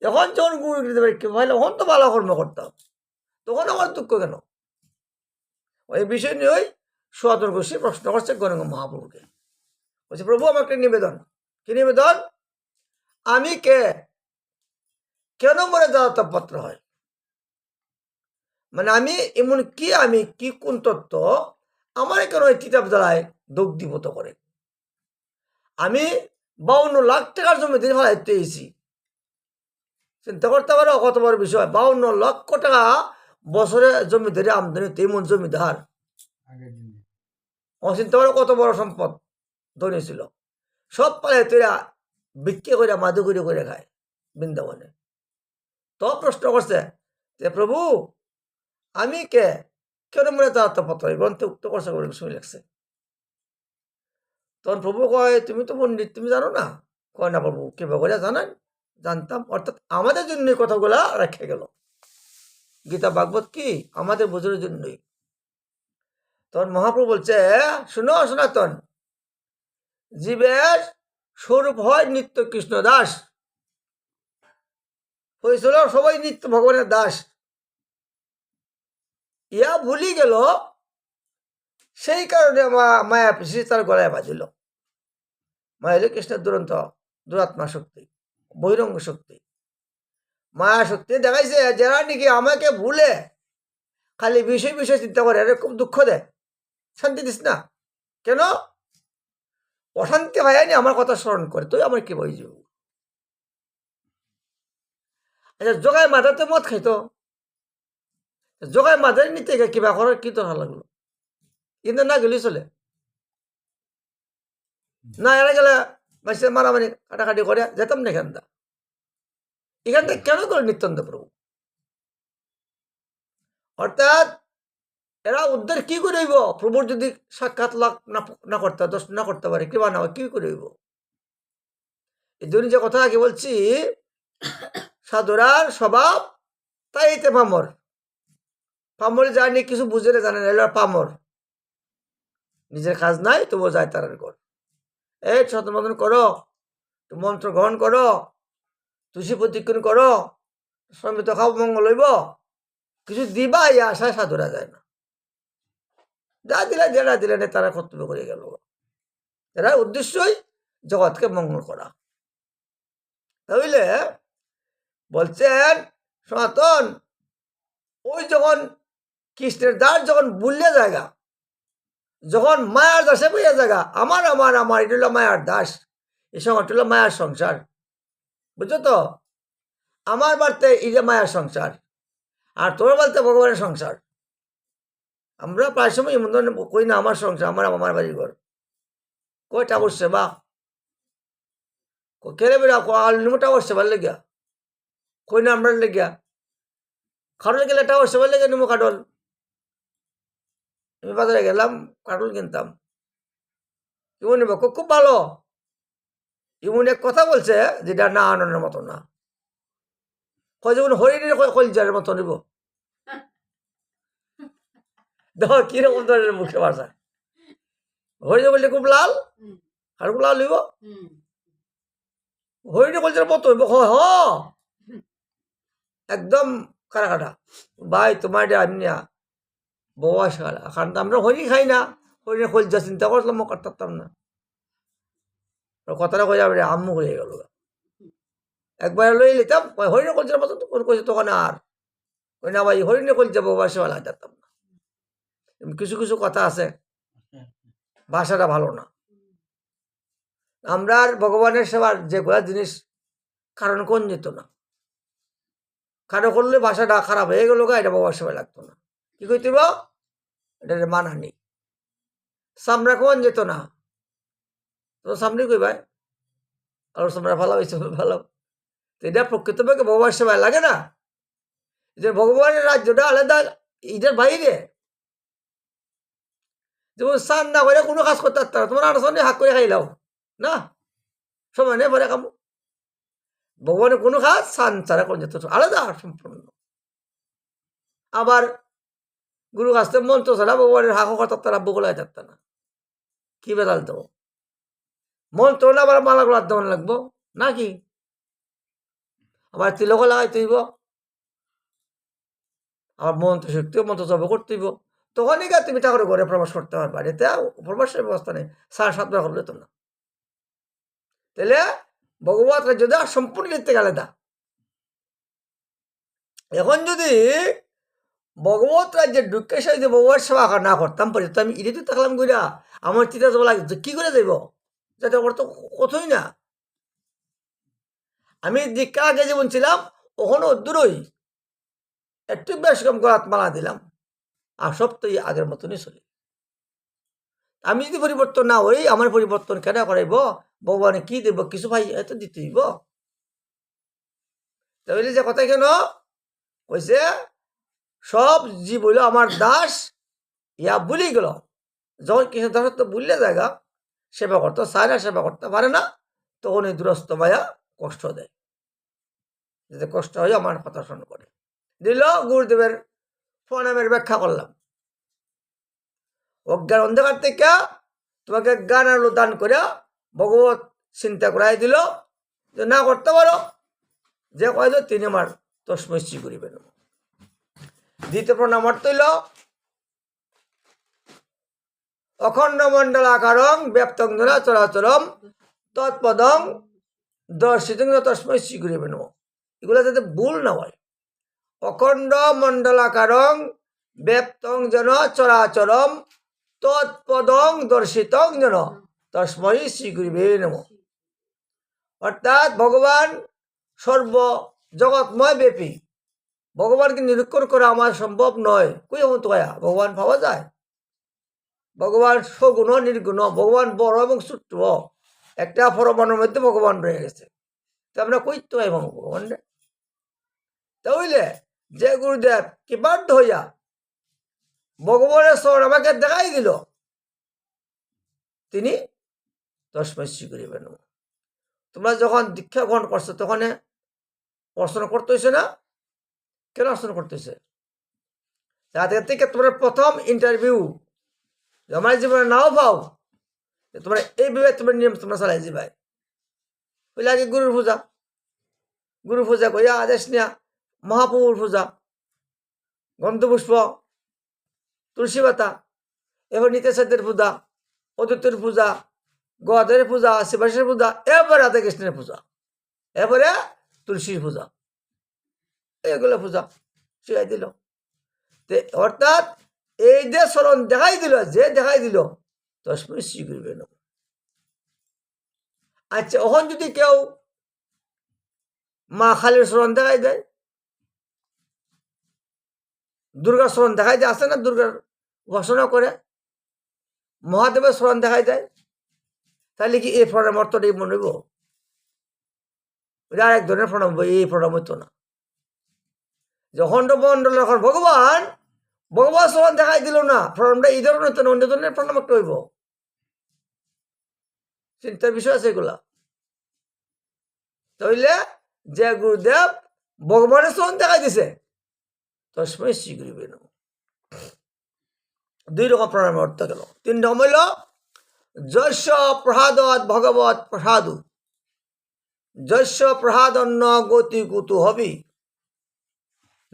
A: এখন যখন গুরু ভাই তখন তো ভালো কর্ম করতাম, তখন আমার দুঃখ কেন? ওই বিষয় নিয়ে ওই সনাতন গোষ্ঠী প্রশ্ন করছে গণঙ্গ মহাপ্রভুকে। বলছে, প্রভু আমার একটা নিবেদন। কি নিবেদন? আমি কে, কেন মরে যাওয়া তপত্র হয়? মানে আমি এমন কি, আমি কি কোন তত্ত্ব আমার কেন ওই কিতাব দ্বারায় দগ্ধীভূত করে? আমি 52 লাখ টাকার জমি দিয়ে ফেলাইতে এসেছি। চিন্তা করতে পারো কত বড় বিষয়। 52 লক্ষ টাকা বছরে জমি ধরে আমদানি, তেমন জমিদার। চিন্তা করো কত বড় সম্পদ ধনী ছিল। সব পালে তোরা বিক্রি করে মাদু করে খায় বৃন্দাবনে। তো প্রশ্ন করছে যে প্রভু আমি কে, কেন মনে তো আত্মপত্র গ্রন্থে উক্ত করছে শুনে লাগছে। তখন প্রভু কয়, তুমি তো পণ্ডিত, তুমি জানো না? কয় না প্রভু, কিভাবে করে জানেন? জানতাম, অর্থাৎ আমাদের জন্য কথাগুলা রেখে গেল। গীতা ভাগবত কি আমাদের বোঝানোর জন্যই। তখন মহাপ্রভু বলছে, শুনো সনাতন, জীবের স্বরূপ হয় নিত্য কৃষ্ণ দাস, হয়েছিল সবাই নিত্য ভগবানের দাস। ইয়া ভুলি গেল, সেই কারণে মায়া পিসি তার গলায় বাজিল। মায়া হল কৃষ্ণের দুরাত্মা শক্তি, বহিরঙ্গ শক্তি। মায়া শক্তি দেখাইছে যারা নাকি আমাকে ভুলে খালি বিষয় বিষয় চিন্তা করে, এর খুব দুঃখ দেয়, শান্তি দিস না কেন? অশান্তি ভাইয়ানি আমার কথা স্মরণ করে, তুই আমার কি বই যাব? আচ্ছা, জগায় মাথাতে মদ খাইতো, জগায় মাথায় নিতে কিবা করার কি দরকার লাগলো? কিন্তু না গেলি চলে না, এরা গেলে মারামারি কাটাকাটি করে যেতাম না এখান এখান থেকে কেন করে নিত্যান্ত প্রভু? অর্থাৎ এরা উদ্ধার কি করে হইব? প্রভুর যদি সাক্ষাৎ লাভ না করতে, দর্শন না করতে পারে, কৃপা না হয়, কি করে হইব? এই জন্য যে কথা আগে বলছি, সাধুরার স্বভাব তাই এতে পামর। পামর জানি কিছু বুঝে না, জানে না, পামর। নিজের কাজ নাই তবুও যায় তার ঘর। এই সতমতন করো, মন্ত্র গ্রহণ করো, তুষি প্রতিক্ষণ করো, শ্রমিত খাও, মঙ্গল হইব, কিছু দিবা এই আশায় সাধুরা যায় না। যা দিলে যেটা দিলেন তারা কর্তব্য করে গেল। এরা উদ্দেশ্যই জগৎকে মঙ্গল করা। তাহলে বলছেন সনাতন, ওই যখন কৃষ্ণের দাস যখন বুললে জায়গা, যখন মায়ার দাসে বইয়া জায়গা, আমার আমার আমার এটা হলো মায়ার দাস, এই সময়টা হলো মায়ার সংসার, বুঝছো তো? আমার বাড়তে এই যে মায়ার সংসার, আর তোর বলতে ভগবানের সংসার। আমরা প্রায় সময় এমন ধরনের কই না, আমার সংসার, আমার আমার বাড়ির ঘর, কই ঠাকুর সেবা কেড়ে বেড়া আলু ঠাকুর সেবার লেগিয়া, কই না আমরা লেগিয়া খাটল গেলে ঠাকুর সেবার লেগে নিমো কাটল। আমি বাজারে গেলাম, কাটল কিনতাম, ইমন নিব খুব ভালো। ইমন এক কথা বলছে যেটা না আনন্দের মতো না, কয় যেমন হরিণের কলজারের মতো নিব। দেখো কিরকম ধরনের মুখে ভাষা। হরিণে বললে খুব লাল, আর খুব লাল হইব, হরিণে কলজার মতো হইব। হ একদম কাটা ভাই, তোমার আমি বয়স কারণ আমরা হরিণ খাই না, হরিণের কলজা চিন্তা করলাম কাটতাম না। কথাটা কই যাবে আম্মু হয়ে গেল। একবার লই নিতাম, হরিণের কলজার মতো কোন কইছে তখন, আর ওই না ভাই হরিণের কলজা বয়সে ভালো যেতাম না। কিছু কিছু কথা আছে, ভাষাটা ভালো না। আমরা ভগবানের সেবার যেগুলা জিনিস কারণ কোন যেত না, কারো করলে ভাষাটা খারাপ হয়ে গেল, এটা বাবার সেবা লাগতো না। কি কইতে এটা মানানি সামরা কোন যেত না তো সামনে কই ভাই আর সামরা ভালো হয়েছে ভালো তো এটা প্রকৃতপক্ষে ভগবানের সেবায় লাগে না যে ভগবানের রাজ্যটা আলাদা এটার বাইরে যেমন স্নান না করে কোনো কাজ করতে পারত না তোমার আর সঙ্গে হাত করে খাইলাও না সময় নেই পরে খাবো ভগবানের কোনো কাজ স্নান ছাড়া করে যেত আলাদা সম্পূর্ণ আবার গুরু কাছে মন্ত্র ছাড়া ভগবানের হাঁকো কথা তারা বগলায় থাকত না কি বেদাল তো মন্ত্র না আবার মালা গোলার দেওয়ান লাগবো নাকি আবার তিলক লাগাই তৈব আবার মন্ত্র শিখতেও মন্ত্র জপ করতেইব তখনই গা তুমি ঠাকুরের ঘরে প্রবেশ করতে পারবা এতে প্রবেশের ব্যবস্থা নেই 7:30 করলে তো না তাহলে ভগবত রাজ্য সম্পূর্ণ লিখতে গেলে দা এখন যদি ভগবত রাজ্যের ঢুকে সে যদি ভগবান সেবা না করতাম পারি তো আমি ইডিতে থাকলাম গুইরা আমার চিন্তা যাবো লাগছে কি করে দেব যাতে ওর তো কতই না আমি দীক্ষা আগে যেমন ছিলাম ওখানে দূরই একটু বেশ কম গলাত মালা দিলাম আর সব তো আগের মতনই চলি আমি যদি পরিবর্তন না হই আমার পরিবর্তন কেন করাইব ভগবানে কি দেব কিছু ভাই এত দিতেইব তাহলে যে কথা কেন কইছে সব জীব হইল আমার দাস ইয়া ভুলি গেল যখন কৃষ্ণ দাসত্ব ভুললে জায়গা সেবা করতে চায় না সেবা করতে পারে না তখন এই দুরস্ত মায়া কষ্ট দেয় যাতে কষ্ট হয় আমার কথা শোন করে দিল গুরুদেবের প্রণামের ব্যাখ্যা করলাম অজ্ঞান অন্ধকার থেকে তোমাকে জ্ঞান আলো দান করে ভগবত চিন্তা করাই দিল যে না করতে পারো যে কয় তিনি আমার তস্মৈ শ্রী করিবেন দ্বিতীয় প্রণাম অর্থ হইল অখণ্ড মণ্ডলাকারং ব্যাপ্তং জনা চরাচরম তৎপদং দর্শিতং তস্মৈ শ্রী করিবেন এগুলো যাতে ভুল না হয় অখণ্ড মণ্ডলাকারং ব্যাপ্তং জন চরাচরম তৎপদং দর্শিতং জন তস্মৈ শ্রী গুরুবে নমঃ অর্থাৎ ভগবান সর্ব জগৎময় ব্যাপী ভগবানকে নিরীক্ষণ করা আমার সম্ভব নয় কই এমন তো ভগবান পাওয়া যায় ভগবান সগুণ নির্গুণ ভগবান বড় এবং ছোট্ট একটা পরমাণুর মধ্যে ভগবান রয়ে গেছে তো আমরা কই তো ভগবান তাহলে যে গুরুদেব কি বাধ্য হইয়া ভগবানের স্বর আমাকে দেখাই দিল তিনি তস্মৈ শ্রী করিবেন তোমরা যখন দীক্ষা গ্রহণ করছো তখন অর্চনা করতে হয়েছে না কেন অর্চনা করতে হয়েছে তাদের থেকে তোমার প্রথম ইন্টারভিউ আমার জীবনে নাও পাও তোমরা এইভাবে তোমার নিয়ম তোমরা চালাই যাবাই হইলে আগে গুরু পূজা কইয়া আদেশ নিয়া মহাপ্রভুর পূজা গন্ধপুষ্প তুলসী পাতা এবার নিতেশের পূজা অদ্বৈতের পূজা গদের পূজা শিবাসের পূজা এরপরে রাধা কৃষ্ণের পূজা এরপরে তুলসীর পূজা এগুলো পূজা শিখাই দিল অর্থাৎ এই যে স্মরণ দেখাই দিল যে দেখাই দিল তস্মৈ শ্রী গুরুবে নমঃ আচ্ছা ওখান যদি কেউ মা খালির স্মরণ দেখাই দেয় দুর্গার স্মরণ দেখাই দেয় আসে না দুর্গার উপাসনা করে মহাদেবের স্মরণ দেখাই দেয় তাহলে কি এই প্রণাম অর্থটাই মনে হইব এটা আরেক ধরনের প্রণাম এই প্রণাম হইতো না যখন মন্ডল এখন ভগবান স্মরণ দেখাই দিল না প্রণামটা এই ধরনের হতো না অন্য ধরনের প্রণাম একটা হইব চিন্তার বিষয় আছে এগুলা তাইলে যে গুরুদেব ভগবানের স্মরণ দেখাই দিছে তস্মৈ শ্রী গুরুবে নমঃ 2 রকম প্রণামের অর্থ গেল 3 রকম হইল যস্য প্রসাদৎ ভগবৎ প্রসাদু যস্য প্রসাদন্ন গতি কুতু হবি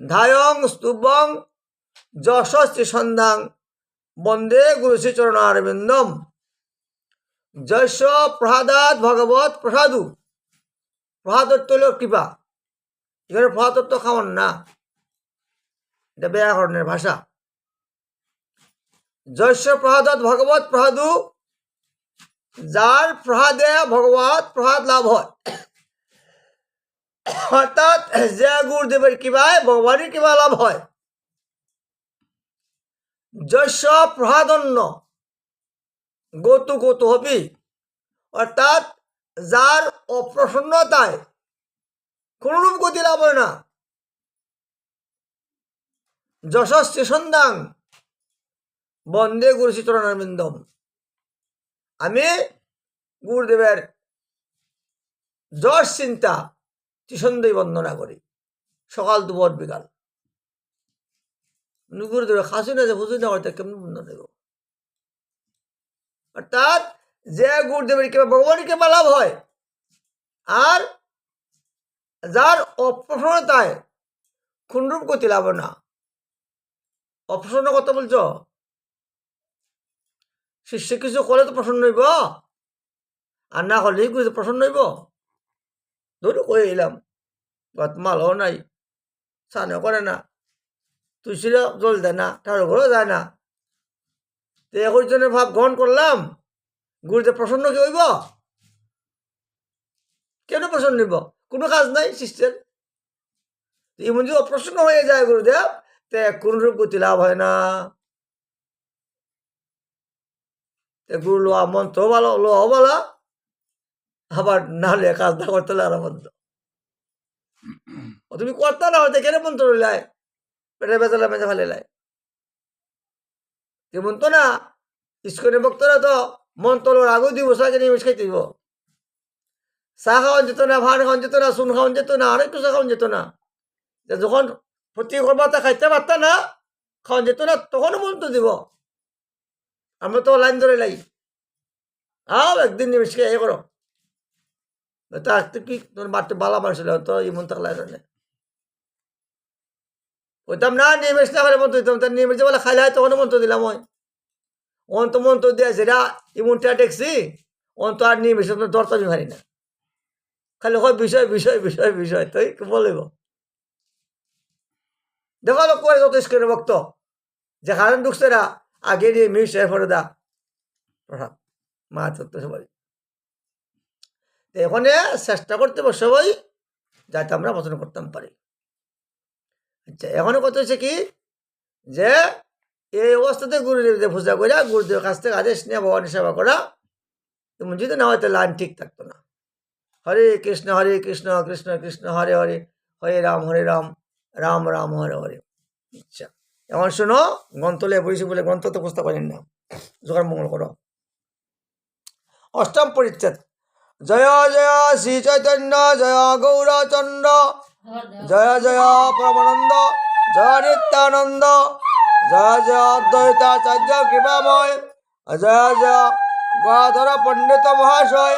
A: ধায়ং স্তুবং যশস্তি সন্ধাং বন্দে গুরু শ্রী চরণারবিন্দম যস্য প্রসাদাৎ ভগবৎ প্রসাদু প্রসাদত্ব হল কৃপা এখানে প্রসাদত্ব খাওয়ান না এটা ব্যাকরণের ভাষা যস্য প্রসাদাৎ ভগবৎ প্রসাদু যার প্রসাদে ভগবৎ প্রসাদ লাভ হয় অর্থাৎ যে গুরুদেবের কৃপায় ভগবানের কৃপা লাভ হয় যস্য প্রহাদন্য গতু গতু হবি, অর্থাৎ যার অপ্রসন্নতায় কোনরূপ গতি লাভ হয় না। যশস্বী সন্ধান বন্দে গুরুশ্রী চরণারবিন্দম, আমি গুরুদেবের যশ চিন্তা ত্রিসন্দেই বন্দনা করি, সকাল দুপুর বিকাল। গুরুদেবের খাসি না যে বুঝি না হয়তো কেমন বন্দনা দেব। অর্থাৎ যে গুরুদেবের কৃপা, ভগবানের কৃপা লাভ হয়, আর যার অপ্রসন্নতায় কোনরূপ গতি লাভ না। অপ্রসন্ন কথা বলছ, শিষ্য কিছু করলে তো প্রসন্ন হইব, আর না করলেই কিছু প্রসন্ন হইব। ধরো কয়ে এলাম মালও নাই, স্নানও করে না, তুলসীর জল দেয় না, ঠাকুর ঘরেও যায় না, তো একই জনের ভাব গ্রহণ করলাম, গুরুদেব প্রসন্ন কি হইব? কেন প্রসন্ন হইব? কোনো কাজ নাই শিষ্যের। এমন যদি অপ্রসন্ন হয়ে যায় গুরুদেব, তে কোনরূপ গতি লাভ হয় না। গুরু লোয়া মন্ত্র ভালো, লোহাও ভালো, আবার না হলে কাজ না করতে হলে আরো বন্ধ। তুমি করতে না হতে কেন মন্ত্র লাই পেটে বেতালা মেঝে ফেলে লাই? তেমন তো না, ইস্কনের ভক্তরা তো মন্ত্র আগেও দিব, সাকে নিমিষ খাইতে দিব। চা খাওয়ান যেত না, ভাত খাওয়ান যেত না, চুন খাওয়ান যেত না, আরেক কিছু খাওয়ান যেত না। যখন প্রতি করবা তা খাইতে পারত না, খাওয়ান যেত না, তখনও মন্ত্র দিব। আমরা তো লাইন ধরে লাই, আও একদিন নিমিষ খেয়ে এ করো, তা কি তোর বাড়তে বালা মানুষ তো ইমন থাকলে ওইতাম না, নিমিষ না করে মন্ত্র দিতাম। তার নিমিষ বলে খাইলে হয় তখনও মন্ত্র দিলাম। ওই অন্ত মন্ত্র দিয়ে সেটা ইমনটা দেখছি, অন্ত আর নিমিষ দরতা আমি হারি না, খালি হয় বিষয় বিষয় বিষয় বিষয়, তাই বলিব। দেখো লোক করে যত স্কুলের ভক্ত যেখানে ঢুকছে না, আগে নিয়ে মিশ এরপরে দা প্রসাদ মা তত্ত্ব সবাই। এখানে চেষ্টা করতে হবে সবাই যাতে আমরা পছন্দ করতাম পারি। আচ্ছা, এখন কত হচ্ছে কি যে এই অবস্থাতে গুরুদেবদের পূজা করা, গুরুদেবের কাছ থেকে আদেশ নিয়ে ভগবানের সেবা করা, তেমন যদি না হয়তো লাইন ঠিক থাকতো না। হরে কৃষ্ণ কৃষ্ণ কৃষ্ণ হরে হরে, হরে রাম রাম রাম হরে হরে। আচ্ছা, এখন শোনো, গ্রন্থলে বইছি বলে গ্রন্থ তো পুস্তক করেন না, জোগাড় মঙ্গল করো। অষ্টম পরিচ্ছেদ। জয় জয় শ্রী চৈতন্য জয় গৌরচন্দ্র জয় জয় পরমানন্দ জয় নিত্যানন্দ জয় জয় অদ্বৈতাচার্য কৃপাময় জয় জয় গদাধর পণ্ডিত মহাশয়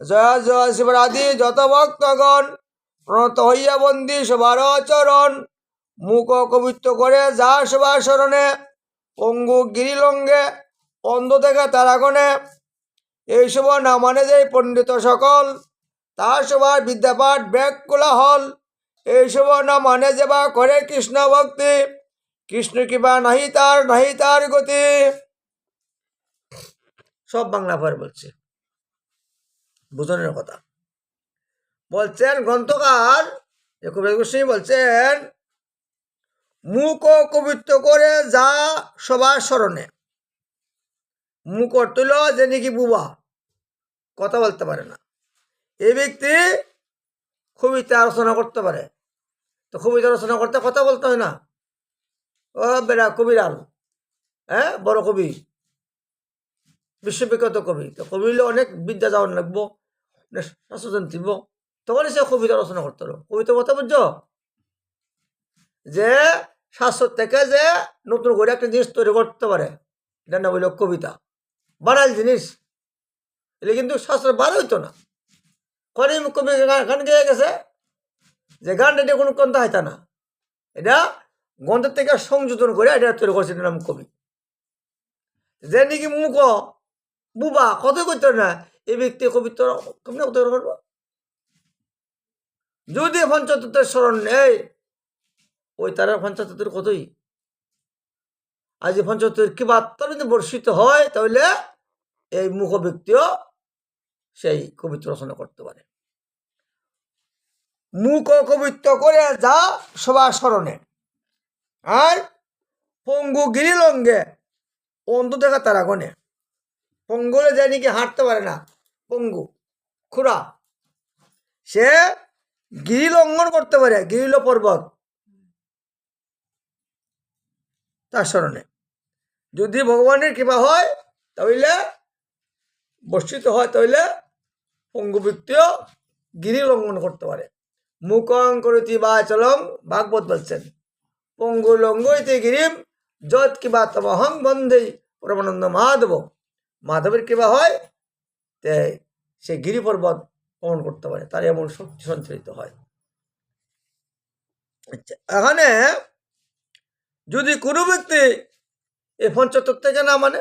A: জয় জয় শিবরাধি যত ভক্তগণ প্রণত হইয়া বন্দী সবার চরণ মুখ কবিত্ব করে যা সবার স্মরণে পঙ্গু গিরিলঙ্গে অন্ধ থেকে তারাগণে এইসব না মানে যে পণ্ডিত সকল তার সবার বিদ্যাপাঠ ব্যাগ কোলাহল এইসব না মানে যে বা করে কৃষ্ণ ভক্তি কৃষ্ণ কৃপা নাহি তার গতি। সব বাংলা ভার বলছে, বুঝনের কথা বলছেন গ্রন্থকার কবিরাজ গোস্বামী বলছেন, মুখ কবিত্ব করে যা সবার স্মরণে। মুখ তুল যে নাকি বুবা, কথা বলতে পারে না, এই ব্যক্তি কবিতা আলোচনা করতে পারে। তো কবিতা রচনা করতে কথা বলতে হয় না। ও বেড়া কবিরাল, হ্যাঁ, বড় কবি, বিশ্ববিখ্যাত কবি। তো কবি হলে অনেক বিদ্যা যাওয়ার লাগবো, শাস্ত্রজন দিব, তখন সে কবিতা রচনা করতে হবে। কবিতা কথা বুঝছো, যে শাস্ত্র থেকে যে নতুন করে একটা জিনিস তৈরি করতে পারে, এটা না বলল কবিতা, বানাল জিনিস। এলে কিন্তু শাস্ত্র বার হইতো না। কবি গান গেয়ে গেছে, যে গানটা দিয়ে কোনো কন্থা হইতা না, এটা গ্রন্থের থেকে সংযোজন করে এটা তৈরি করছে, নাম কবি। যে নাকি মুখ বুবা, কতই করতে না, এই ব্যক্তি কবিত্ব কেমন তৈরি করবো? যদি পঞ্চতত্ত্বের স্মরণ নেই, ওই তারা পঞ্চতত্ত্বের কতই আজ পঞ্চতত্ত্বের কি বার্তা যদি বর্ষিত হয়, তাহলে এই মুখ ব্যক্তিও সেই কবিত্ব রচনা করতে পারে। মুখ কবিত্ব করে যা সবার স্মরণে, আর পঙ্গু গিরিলঙ্গে অন্ধ দেখা তারা গনে পঙ্গুলে যায় নাকি হাঁটতে পারে না পঙ্গু খুড়া সে গিরি লঙ্ঘন করতে পারে গিরিল পর্বত তার স্মরণে যদি ভগবানের কৃপা হয় তাহলে বর্ষিত হয় তাহলে পঙ্গু ব্যক্তিও গিরি লঙ্ঘন করতে পারে মুখং করতি বা চলং ভাগবত বলছেন পঙ্গু লঙ্ঘইতে গিরিম যত কিবা তমহং বন্ধে পরমানন্দ মাধব মাধবের কৃপা হয় সে গিরি পর্বত ভ্রমণ করতে পারে তার এমন শক্তি সঞ্চারিত হয় এখানে যদি কোনো ব্যক্তি এই পঞ্চতত্ত্বকে না মানে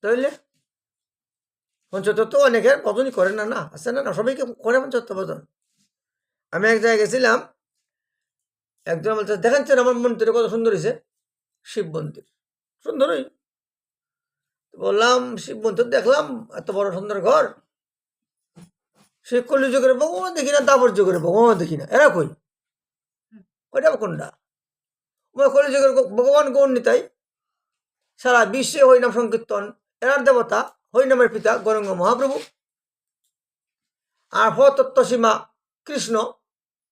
A: তাহলে পঞ্চতত্ত্ব অনেকের ভজনই করে না না আছে না সবাইকে করে পঞ্চতত্ত্ব ভজন আমি এক জায়গায় গেছিলাম একজন বলছে দেখেন আমার মন্দির কত সুন্দর হয়েছে শিব মন্দির সুন্দরই বললাম শিব মন্দির দেখলাম এত বড় সুন্দর ঘর সে কলিযুগের ভগবান দেখি না দাবর যুগের ভগবান দেখি না এরা কই ওইটা কোনটা ওই কলিযুগের ভগবান গৌর নিতাই সারা বিশ্বে হরিনাম সংকীর্তন এরার দেবতা হরিনামের পিতা গৌরাঙ্গ মহাপ্রভু আর তত্ত্ব সীমা কৃষ্ণ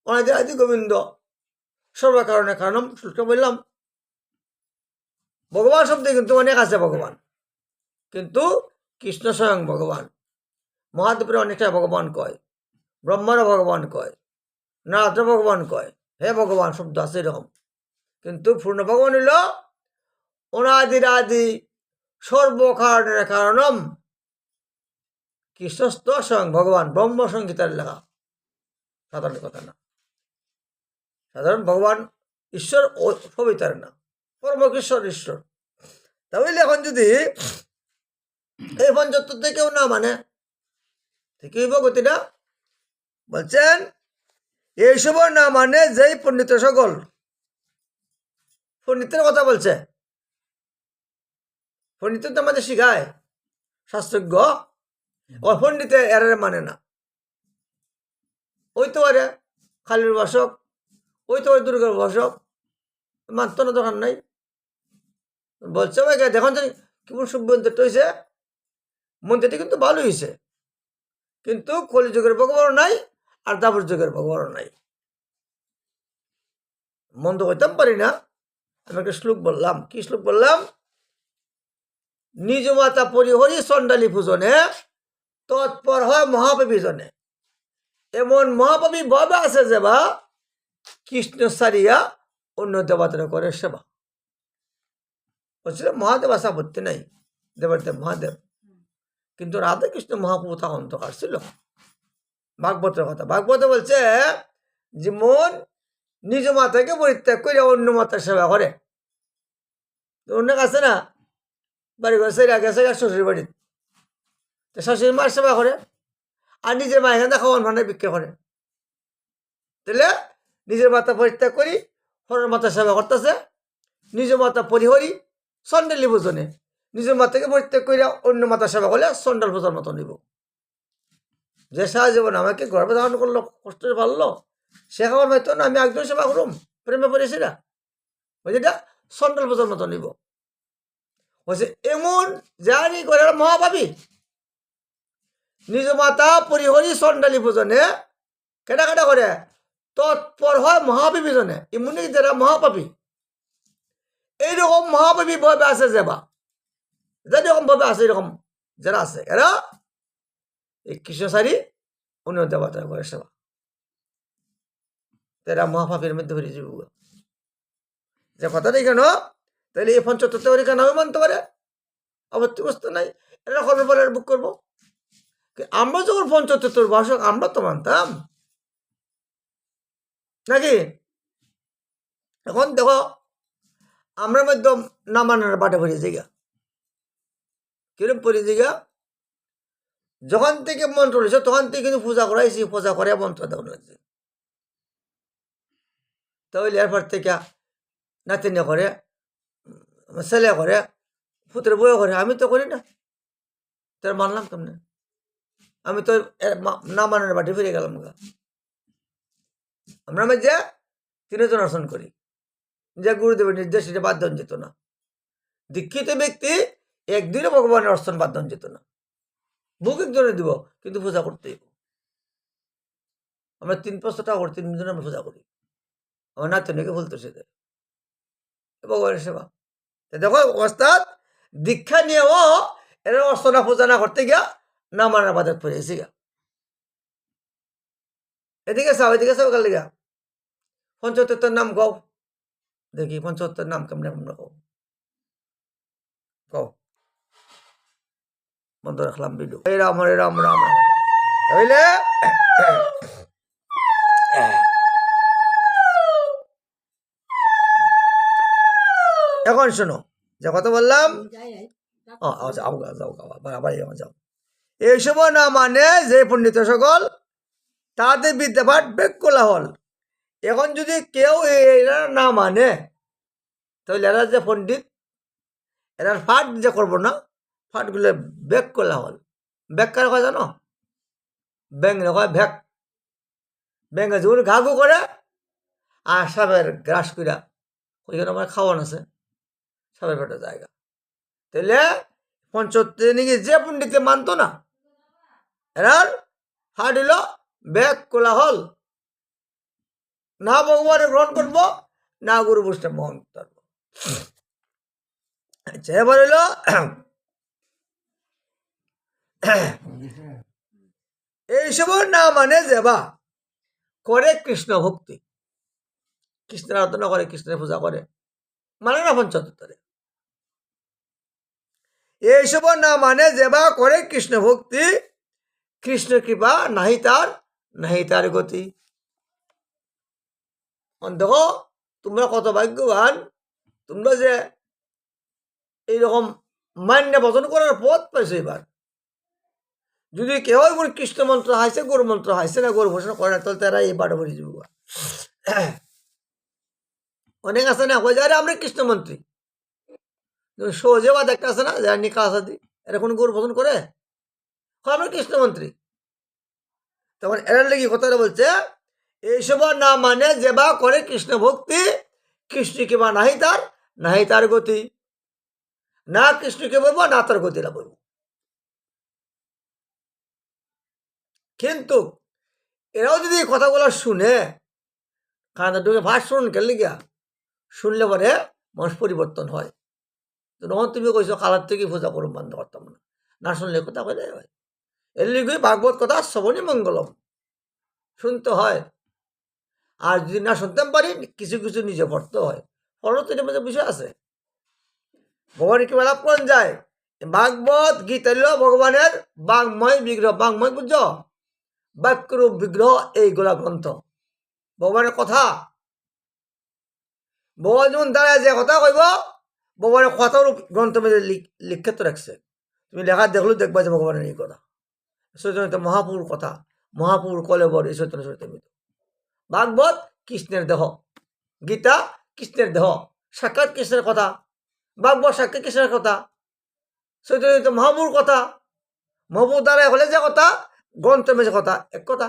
A: অনাদি আদি গোবিন্দ সর্বকারণে কারণম বললাম ভগবান শব্দে কিন্তু অনেক আছে ভগবান কিন্তু কৃষ্ণ স্বয়ং ভগবান মহাদেবের অনেকটা ভগবান কয় ব্রহ্মারও ভগবান কয় নারদ ভগবান কয় হে ভগবান শব্দ আছে এরকম কিন্তু পূর্ণ ভগবান হইল অনাদির আদি সর্বকারণের কারণম কৃষ্ণস্থ স্বয়ং ভগবান ব্রহ্ম সংগীতার লেখা সাধারণ কথা না সাধারণ ভগবান ঈশ্বর ও সবিতার না পরমকৃষ্ণ ঈশ্বর তাহলে এখন যদি এই পঞ্চতত্ত্ব কেউ না মানে ঠিক গতিটা বলছেন এইসব না মানে যেই পণ্ডিত সকল পণ্ডিতের কথা বলছে পণ্ডিত তো আমাদের শিখায় শাস্ত্রজ্ঞ পণ্ডিতে এর মানে না ওই তো আরে খালির বাসক ওই তো ওই দুর্গার বাসক মানত না দোকান নাই বলছে ভাই দেখুন কেমন সুবন্ত হয়েছে মন্দিরটি কিন্তু ভালো হয়েছে কিন্তু কলিযুগের ভগবান নাই আর দাবর যুগের ভগবান নাই মন্দ হইতাম পারি না আমি একটা শ্লোক বললাম কি শ্লোক বললাম নিজ মাতা পরিহরি চণ্ডালী পূজনে তৎপর হয় মহাপাপী জনে এমন মহাপাপী ভাবে আছে যে বা কৃষ্ণ সারিয়া অন্য দেবতারা করে সেবা বলছিল মহাদেব আসা আপত্তি নাই দেবদেব মহাদেব কিন্তু রাধা কৃষ্ণ মহাপ্রভু তখন অন্ধকার ছিল ভাগবতের কথা ভাগবত বলছে যে মন নিজ মাতাকে পরিত্যাগ করে অন্য মাতার সেবা করে অন্য আছে না বাড়ি ঘর সেরা গেছে শ্বশুর বাড়ির শাশুড়ি মার সেবা করে আর নিজের মা এখানে খাওয়ান ভান্ডার বিক্রি করে তাহলে নিজের মাতা পরিত্যাগ করি হরের মাতা সেবা করতেছে নিজ মাতা পরিহরি চণ্ডালী ভোজনে নিজের মাতাকে পরিত্যাগ করে অন্য মাতা সেবা করলে চণ্ডাল ভোজার মতো নিব যে সারা জীবন আমাকে গর্ভে ধারণ করলো কষ্ট পারলো সে খাবার হয়তো না আমি একজন সেবা করুম প্রেমে পড়েছি না ওই যেটা চণ্ডাল ভোজার মতো নিব বলছে এমন জানি করে মহাপাপী নিজ মাতা পরিহরি চণ্ডালী ভোজনে কেটা কেটা করে তৎপর হয় মহাপাপী জনে এমনি যারা মহাপাপী এইরকম মহাপাপী ভাবে আছে যাবা যেরকম ভাবে আছে এরকম যারা আছে এরা এই কৃষ্ণসারী অন্য দেবতা করে সেবা এরা মহাপাপীর মধ্যে হয়ে যাব যে কথাটাই কেন তাহলে এই পঞ্চতত্ত্ব কেন মানতে পারে আপত্তি বস্তু নাই এরা কবে বলে বুক করবো আমরা যখন পঞ্চতত্ত্বর ভাষক আমরা তো মানতাম নাকি এখন দেখো আমরা মধ্যে না মানার বাটে ভরে জায়গা কিরম পরি জায়গা যখন থেকে মন্ত্র রয়েছে তখন থেকে কিন্তু পূজা করাইছি পূজা করে মন্ত্র দেওয়া লাগছে তাহলে এরপর থেকে নাতিনে করে ছেলে করে পুত্রের বয়ে করে আমি তো করি না তোর মানলাম কেমনে আমি তো না মানার বাটে ফিরে গেলাম আমরা মধ্যে তিনজন অর্চন করি, যে গুরুদেবের নির্দেশ এটা বাদ দেওয়া যেত না। দীক্ষিত ব্যক্তি একদিনও ভগবানের অর্চন বাদ দেওয়া যেত না। ভোগ একজনে দিব, কিন্তু পূজা করতেই। আমরা 3-500 টাকা করে 3 জনে আমরা পূজা করি। আমার নাতনিকে বলতেছে ভগবানের সেবা। দেখো অর্থাৎ দীক্ষা নিয়েও এরা অর্চনা পূজা না করতে গিয়া না মানার বাজার পড়েছি গা। এদিকে চাও কাল গা পঞ্চতত্ত্বের নাম কও দেখি, পঞ্চতত্ত্বের নাম কেমন আমরা কও বন্ধ রাখলাম ভিডিও। হরে রাম হরে রাম রাম রাম। তাহলে এখন শোনো যে কথা বললাম, যাও। এইসব না মানে যে পণ্ডিত সকল তাদের বিদ্যাপাঠ বেগ কোলাহল। এখন যদি কেউ এরা না মানে তাহলে এরা যে পণ্ডিত এরা ফাট যে করবো না, ফাটগুলো বেগ কোলাহল। ব্যাগ কার হয় জানো? ব্যাং হয় ভ্যাক। ব্যাঙে যেমন ঘাঘু করে আর সাপের গ্রাস কইরা ওইখানে আমার খাওয়ান আছে সাপের পেটের জায়গা। তাহলে পঞ্চত্বে নিয়ে যে পণ্ডিতে মানতো না, এরার হাট হইল ব্যাগ কোলাহল। না ভগবানের গ্রহণ করবো, না গুরু বৈষ্ণব গ্রহণ করবো। আচ্ছা, এবার হইল এইসব না মানে যেবা করে কৃষ্ণ ভক্তি, কৃষ্ণের আরাধনা করে, কৃষ্ণের পূজা করে, মানে না পঞ্চতত্ত্বরে। এইসব না মানে যেবা করে কৃষ্ণ ভক্তি, কৃষ্ণ কৃপা নাহি তার গতি। দেখো তোমরা কত ভাগ্যবান, তোমরা যে এইরকম মান্য বচন করার পথ পাইছো। এবার যদি কেউ কৃষ্ণ মন্ত্র হাইছে, গরু মন্ত্র হাইছে না, গরু ঘোষণা করে না, তাহলে তারা এই বাড়ি বাড়ি যাব। অনেক আছে না কই যায় আমরা কৃষ্ণ মন্ত্রী, সহজেবাদ একটা আছে না যারা নিকা আসাদি, এরা কোন গরু ভোজন করে? আমরা কৃষ্ণ মন্ত্রী। তখন এরা লেগে কথাটা বলছে, এইসব না মানে যেবা করে কৃষ্ণ ভক্তি, কৃষ্ণকে বা নাহি তার গতি। না কৃষ্ণকে বলবো, না তার গতিটা বলবো। কিন্তু এরাও যদি কথাগুলো শুনে, কারণ ঢুকে ভাষ শুনুন কেলে গিয়া শুনলে পরে মানুষ পরিবর্তন হয়। তখন তুমি কইছো কালার থেকে পূজা করুন বন্ধ করতাম না, না শুনলে কথা কইলে হয়। এর লিগে ভাগবত কথা শ্রবণী মঙ্গলম শুনতে হয়। আর যদি না শুনতে পারি, কিছু কিছু নিজে পড়তে হয়। পড়ো তো এটার মধ্যে বিষয় আছে। ভগবান কি লাভ করেন যায়? ভাগবত গীতা হল ভগবানের বাংময় বিগ্রহ। বাংময় বুঝছ? বাক্যরূপ বিগ্রহ এইগুলা গ্রন্থ, ভগবানের কথা। ভগবান যেমন দাঁড়ায় যে কথা কইব, ভগবানের কথার গ্রন্থ মধ্যে লিখিত রাখছে। তুমি লেখা দেখলো দেখবা যে ভগবানের এই কথা। চৈতন্য মহাপুর কথা, মহাপুর কলেবর এই চৈতন্য চরিতামৃত। ভাগবত কৃষ্ণের দেহ, গীতা কৃষ্ণের দেহ, সাক্ষাৎ কৃষ্ণের কথা। ভাগবত সাক্ষাৎ কৃষ্ণের কথা, চৈতন্য মহাপুর কথা। মহাপুর দ্বারা হলে যে কথা, গ্রন্থ মেঝে কথা এক কথা।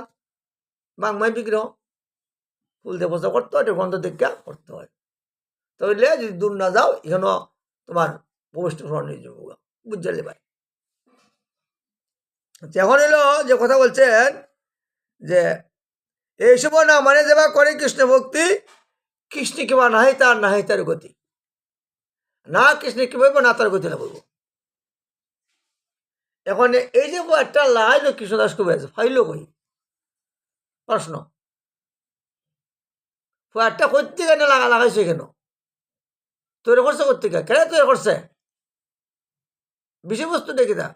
A: বাংমায় বিগ্রহ ফুল দিয়ে বসা করতে হয়, গ্রন্থ দীক্ষা করতে হয়। তাহলে যদি দূর না যাও, এখানেও তোমার ভবিষ্যৎ নিয়ে যাবো, বুঝলে ভাই। এখন হলো যে কথা বলছেন যে এইসব না মানে যেবা করে কৃষ্ণ ভক্তি, কৃষ্ণ কিবা নাহি তার গতি। না কৃষ্ণ কি বলবো, না তার গতি না বলবো। এখন এই যে একটা লাইন কৃষ্ণদাস কবি আছে, ফাইল কই প্রশ্ন একটা করতে কেন লাগাইছে, কেন তৈরি করছে, করতে কেন তৈরি করছে, বিষয়বস্তু দেখি তা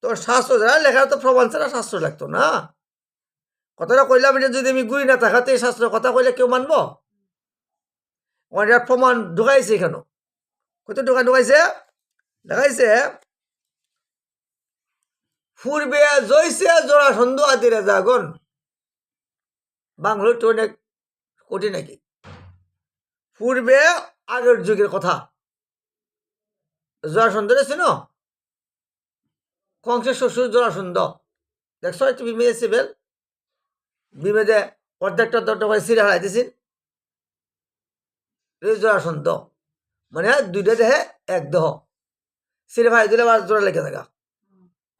A: তোর শাস্ত্র যারা লেখা তো প্রমাণ ছাড়া শাস্ত্র লাগতো না। কথাটা কইলাম, এটা যদি আমি গুলি না থাকাতে এই শাস্ত্রের কথা কইলে কেউ মানবো? এটা প্রমাণ ঢুকাইছে কেন, কত ঢুকাইছে দেখাইছে। পূর্বে জয়সে জরাসন্ধ আদিরে জাগন। বাংলা তো অনেক কঠিন নাকি। পূর্বে আগের যুগের কথা, জরাসন্ধ ছিল কংসের শ্বশুর জরাসন্ধ। দেখছো একটু বিমেজে সিবেল, বিমেজে অর্ধেকটা দরটা করে সিরে হারাইতেছিল। জরাসন্ধ মানে দুইটা দেহে এক দেহ সিরে ভাই দিলে আবার জোড়া লেগে থাকা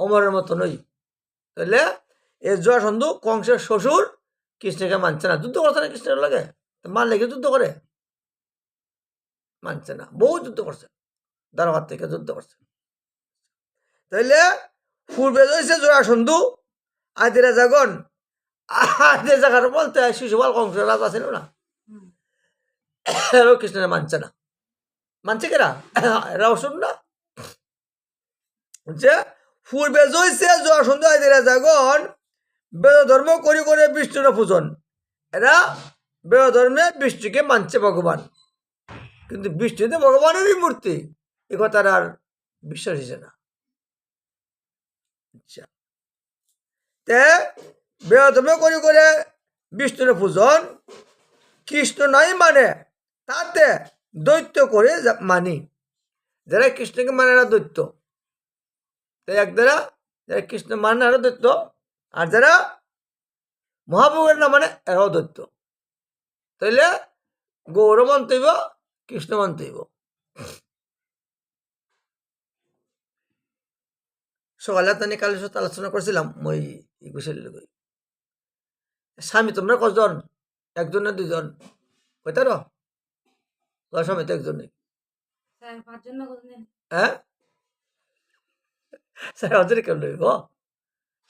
A: অমরের মতো নই। তাহলে এই জরাসন্ধু কংসের শ্বশুর কৃষ্ণকে মানছে না, যুদ্ধ করছে না কৃষ্ণের লাগে, মানলে কি যুদ্ধ করে? মানছে না, বহু যুদ্ধ করছে, দ্বারকার থেকে যুদ্ধ করছে। তাইলে পূর্বে রয়েছে জরাসন্ধু, আদি রাজাগণ, আদি রাজাগণ বলতে শিশুপাল কংসের রাজা ছিল না, এরাও কৃষ্ণের মানছে না। মানছে কেরা? এরাও শুন না যে পূর্বে জয়ছে জরাসন্ধু আদি রাজাগণ বেদ ধর্ম করি করে বিষ্ণুর পূজন, এরা বেদ ধর্মে বিষ্ণুকে মানছে ভগবান, কিন্তু বিষ্ণুতে ভগবানেরই মূর্তি, এ কথার আর বিশ্বাস হয়েছে না। আচ্ছা, তে বেদ ধর্ম করি করে বিষ্ণুর পূজন, কৃষ্ণ নাই মানে তাতে দৈত্য করে মানি, যারা কৃষ্ণকে মানে না দৈত্য, তাই এক দ্বারা যারা কৃষ্ণ মানে আরো দৈত্য, আর যারা মহাপ্রভুর না মানে এরাও দৈত্য। তাইলে গৌর মন্তব্য কৃষ্ণ মন্তব্য। সকালে তানি কালের সাথে আলোচনা করছিলাম মই ঘুষের লোক, স্বামী তোমরা কজন? একজন না দুজন? কইতার স্বামী তো একজনই। হ্যাঁ, কেমন লইব?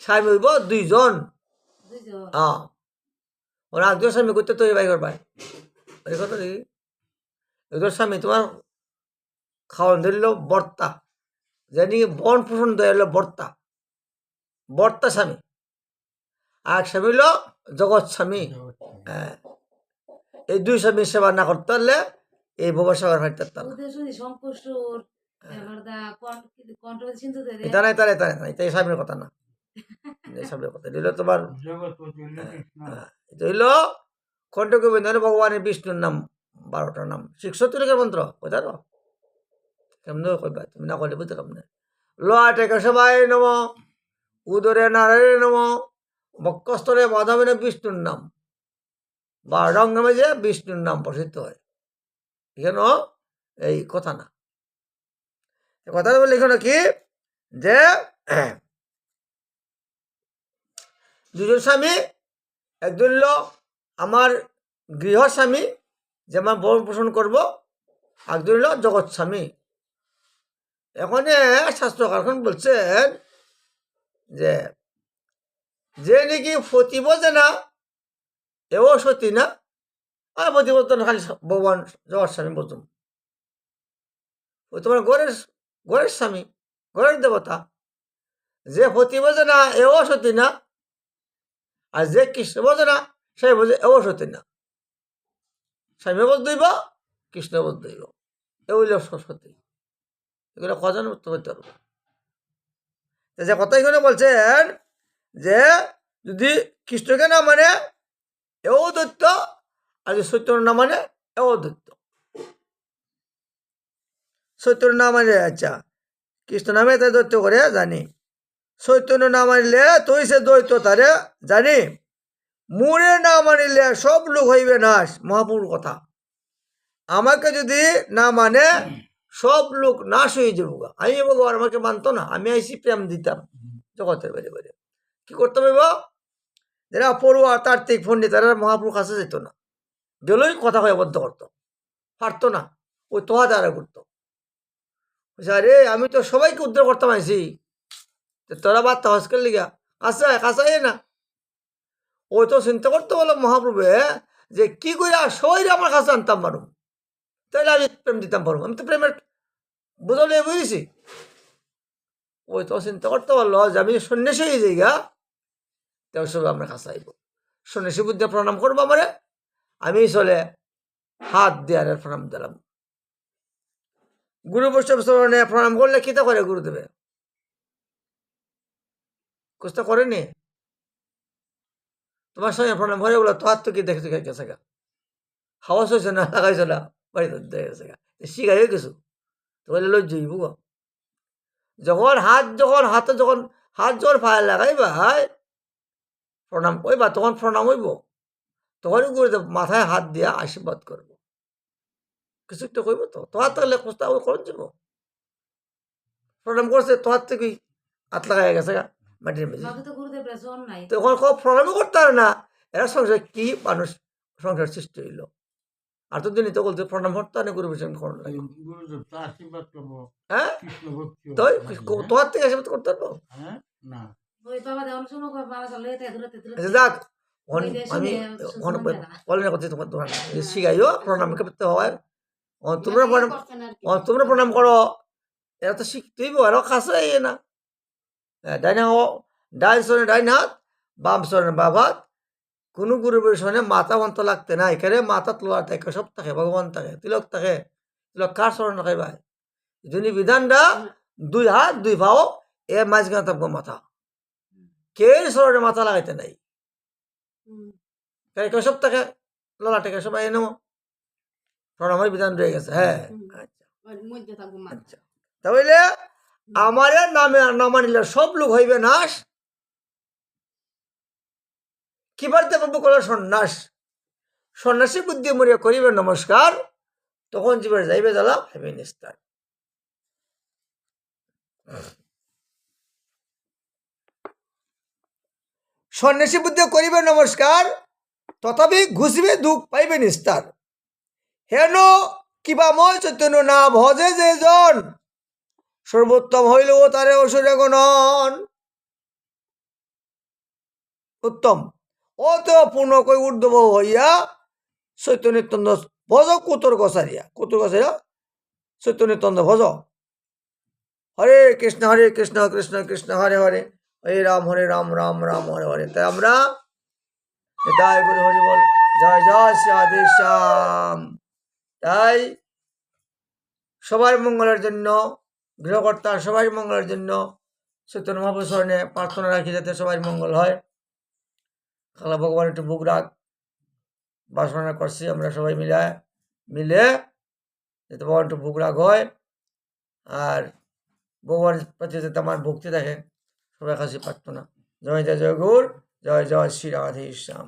A: স্বামী হইব দুইজন। ওরা একজন স্বামী করতে তৈরি বাই করবাই একজন স্বামী তোমার খাওয়ান ধরিল বর্তা, জানি বন পোষণ ধরিল বর্তা, বর্তা স্বামী, আর স্বামী হইল জগৎ স্বামী। হ্যাঁ, এই দুই স্বামীর সেবা না করতে পারলে এই ভবসাগর ফাইতে পারতাম না। এটা নাই তার এটা নাই, এটা স্বামীর কথা না, স্বামীর কথা দিল তোমার। এটা হইল খণ্ডকে ভগবানের বিষ্ণুর নাম 12টা নাম, 6 মন্ত্র কোথায় কেমন কইবা তুমি না করলে বুঝতে কেমন। লোহাটে কেশবায় নম, উদরে নারায়ণ নম, বক্ষস্থলে মাধবের বিষ্ণুর নাম, 12 নামে যে বিষ্ণুর নাম প্রসিদ্ধ হয়, এখানে এই কথা না। কথা বলে এখানে কি যে দুজন স্বামী, একজন হইল আমার গৃহ স্বামী যে আমার ভরণ পোষণ করবো, একজন হইল জগৎ স্বামী। এখানে শাস্ত্রকারখন বলছেন যে যে নাকি ফতি বোঝে না এও সতী না, আর ফতি বলতো না খালি ভগবান জগৎ স্বামী বলতুম, ওই তোমার ঘরের স্বামী, ঘরের দেবতা। যে ফতি বোঝে না এও সতী না, আর যে কৃষ্ণ বোঝে না সে বোঝে এও সতী না। স্বামী বোধ দইব, কৃষ্ণ বোধ দইব, এ হইল সতী। এগুলো কজন উত্তর করতে পারবো? যে কথা এখানে বলছেন যে যদি কৃষ্ণকে না মানে এও দৈত্য, আর যদি চৈতন্য না মানে এও দৈত্য। চৈতন্য না মানলে আচ্ছা কৃষ্ণ নামে তাই দৈত্য করে জানি, চৈতন্য না মানিলে তুই সে দৈত্য তারে জানি, মুরে না মানিলে সব লোক হইবে নাশ, মহাপুর কথা। আমাকে যদি না মানে সব লোক নাশ হয়ে যাবো। আমি ভগবান আমাকে মানতো না, আমি আইসি প্রেম দিতাম জগতের বাইরে বাইরে। কি করতে হবে? যারা পড়ুয়া তার্তিক পণ্ডিত তারা মহাপুরুষ কাছে যেত না, গেলেই কথা হয়ে বদ্ধ করতো, পারতো না, ওই তোহা দ্বারা করতো। আরে আমি তো সবাইকে উদ্ধার করতাম আইসি, তোরা বার্তা হসকের লিগা কাছে না। ওই তো চিন্তা করতে বলো মহাপ্রভু যে কি করে সবাই আমার কাছে আনতাম পারুম, তাইলে আমি প্রেম দিতাম পারুম, আমি তো প্রেমের বুঝলে বুঝেছি। ওই তো চিন্তা করতে পারলো যে আমি সন্ন্যাসী হয়ে যাই গা, তার সব আমরা কাছে আইব, সন্ন্যাসী বুদ্ধি প্রণাম করবো আমারে, আমি চলে হাত দিয়ে প্রণাম দিলাম। গুরু বৈষ্ণব প্রণাম করলে কিতা করে গুরুদেবে? কুস্তা করেনি, তোমার সঙ্গে প্রণাম করে বলো তো হাত তো কি দেখে গেছে গা, হাওয়া হয়েছে না লাগাইছে না বাড়িতে দেখে গেছে গা, শিখাই কিছু তো বলে লজ্জই বুক। যখন হাতে যখন হাত যখন পায়ে লাগাইবা প্রণাম করবা, তখন প্রণাম হইব, তখনই গুরুদেব মাথায় হাত দিয়া আশীর্বাদ করব। কিছু একটা কইব তো তোহার তাহলে খোঁজটা করুন যাব প্রণাম করছে তোহার থেকে হাত লাগাই গেছে গা মাটির মেঝে তো ওখানে কোনো প্রণামও করতে পারে না এরা সংসার কি মানুষ সংসার সৃষ্টি হইল আর তো দিনই তো বলতে প্রণাম করতে হয় না গুরু বৈষ্ণব করার লাগে হ্যাঁ তো তোহার থেকে আশীর্বাদ করতে পারবো যাক আমি বলেন করছি তোমার দোকান শিখাইও প্রণাম করতে হয় তোমরা প্রণাম করো এরা তো শিখতেইব এরা কাছে না ডাইন সনে ডাইন হাত বাম সনে বাম হাত কোনো গুরুবের সনে মাথা বন্ত লাগতে না এখানে মাথা তোলা থাকে সব থাকে ভগবান থাকে তিলক কার স্মরণ রাখাই ভাই যিনি বিধানটা দুই হাত দুই ভাও এ মাঝখানে থাকবো মাথা কে স্মরণে মাথা লাগাইতে নাই সব থাকে ললা টেকে সবাই এনে প্রণামের বিধান রয়ে গেছে হ্যাঁ আচ্ছা তাহলে আমার নামে না মানিলে সব লোক হইবে নাশ কিবারতে প্রভু কল সন্ন্যাস সন্ন্যাসী বুদ্ধি মরিয়া করিবে নমস্কার তখন জীবনে যাইবে জ্বালা হইবে নিস্তার সন্ন্যাসী বুদ্ধি করিবে নমস্কার তথাপি ঘুষিবে দুঃখ পাইবে নিস্তার হেন কিবাময় চৈতন্য না ভজে যে জন সর্বোত্তম হইল তারে অসুরে গণন উত্তম অত পূর্ণ কই ঊর্ধ্ব হইয়া চৈতন্যতন্দ ভজ কুতর গসারিয়া চৈতন্যতন্দ ভজ হরে কৃষ্ণ কৃষ্ণ কৃষ্ণ হরে হরে হরে রাম রাম রাম হরে হরে তাই আমরা তাই গুরু হরি বল জয় জয় শ্রী শ্যাম তাই সবার মঙ্গলের জন্য গৃহকর্তার সবাই মঙ্গলের জন্য চৈতন্য মহাপ্রভু স্মরণে প্রার্থনা রাখি যাতে সবাই মঙ্গল হয় খালা ভগবান একটু ভোগ রাখ বাসনা করছি আমরা সবাই মিলে যাতে ভগবান একটু ভোগ রাখ হয় আর ভগবানের প্রতি যাতে আমার ভক্তি থাকে সবাই কাছে প্রার্থনা জয় জয় জয় গৌর জয় জয় শ্রী রাধে শ্যাম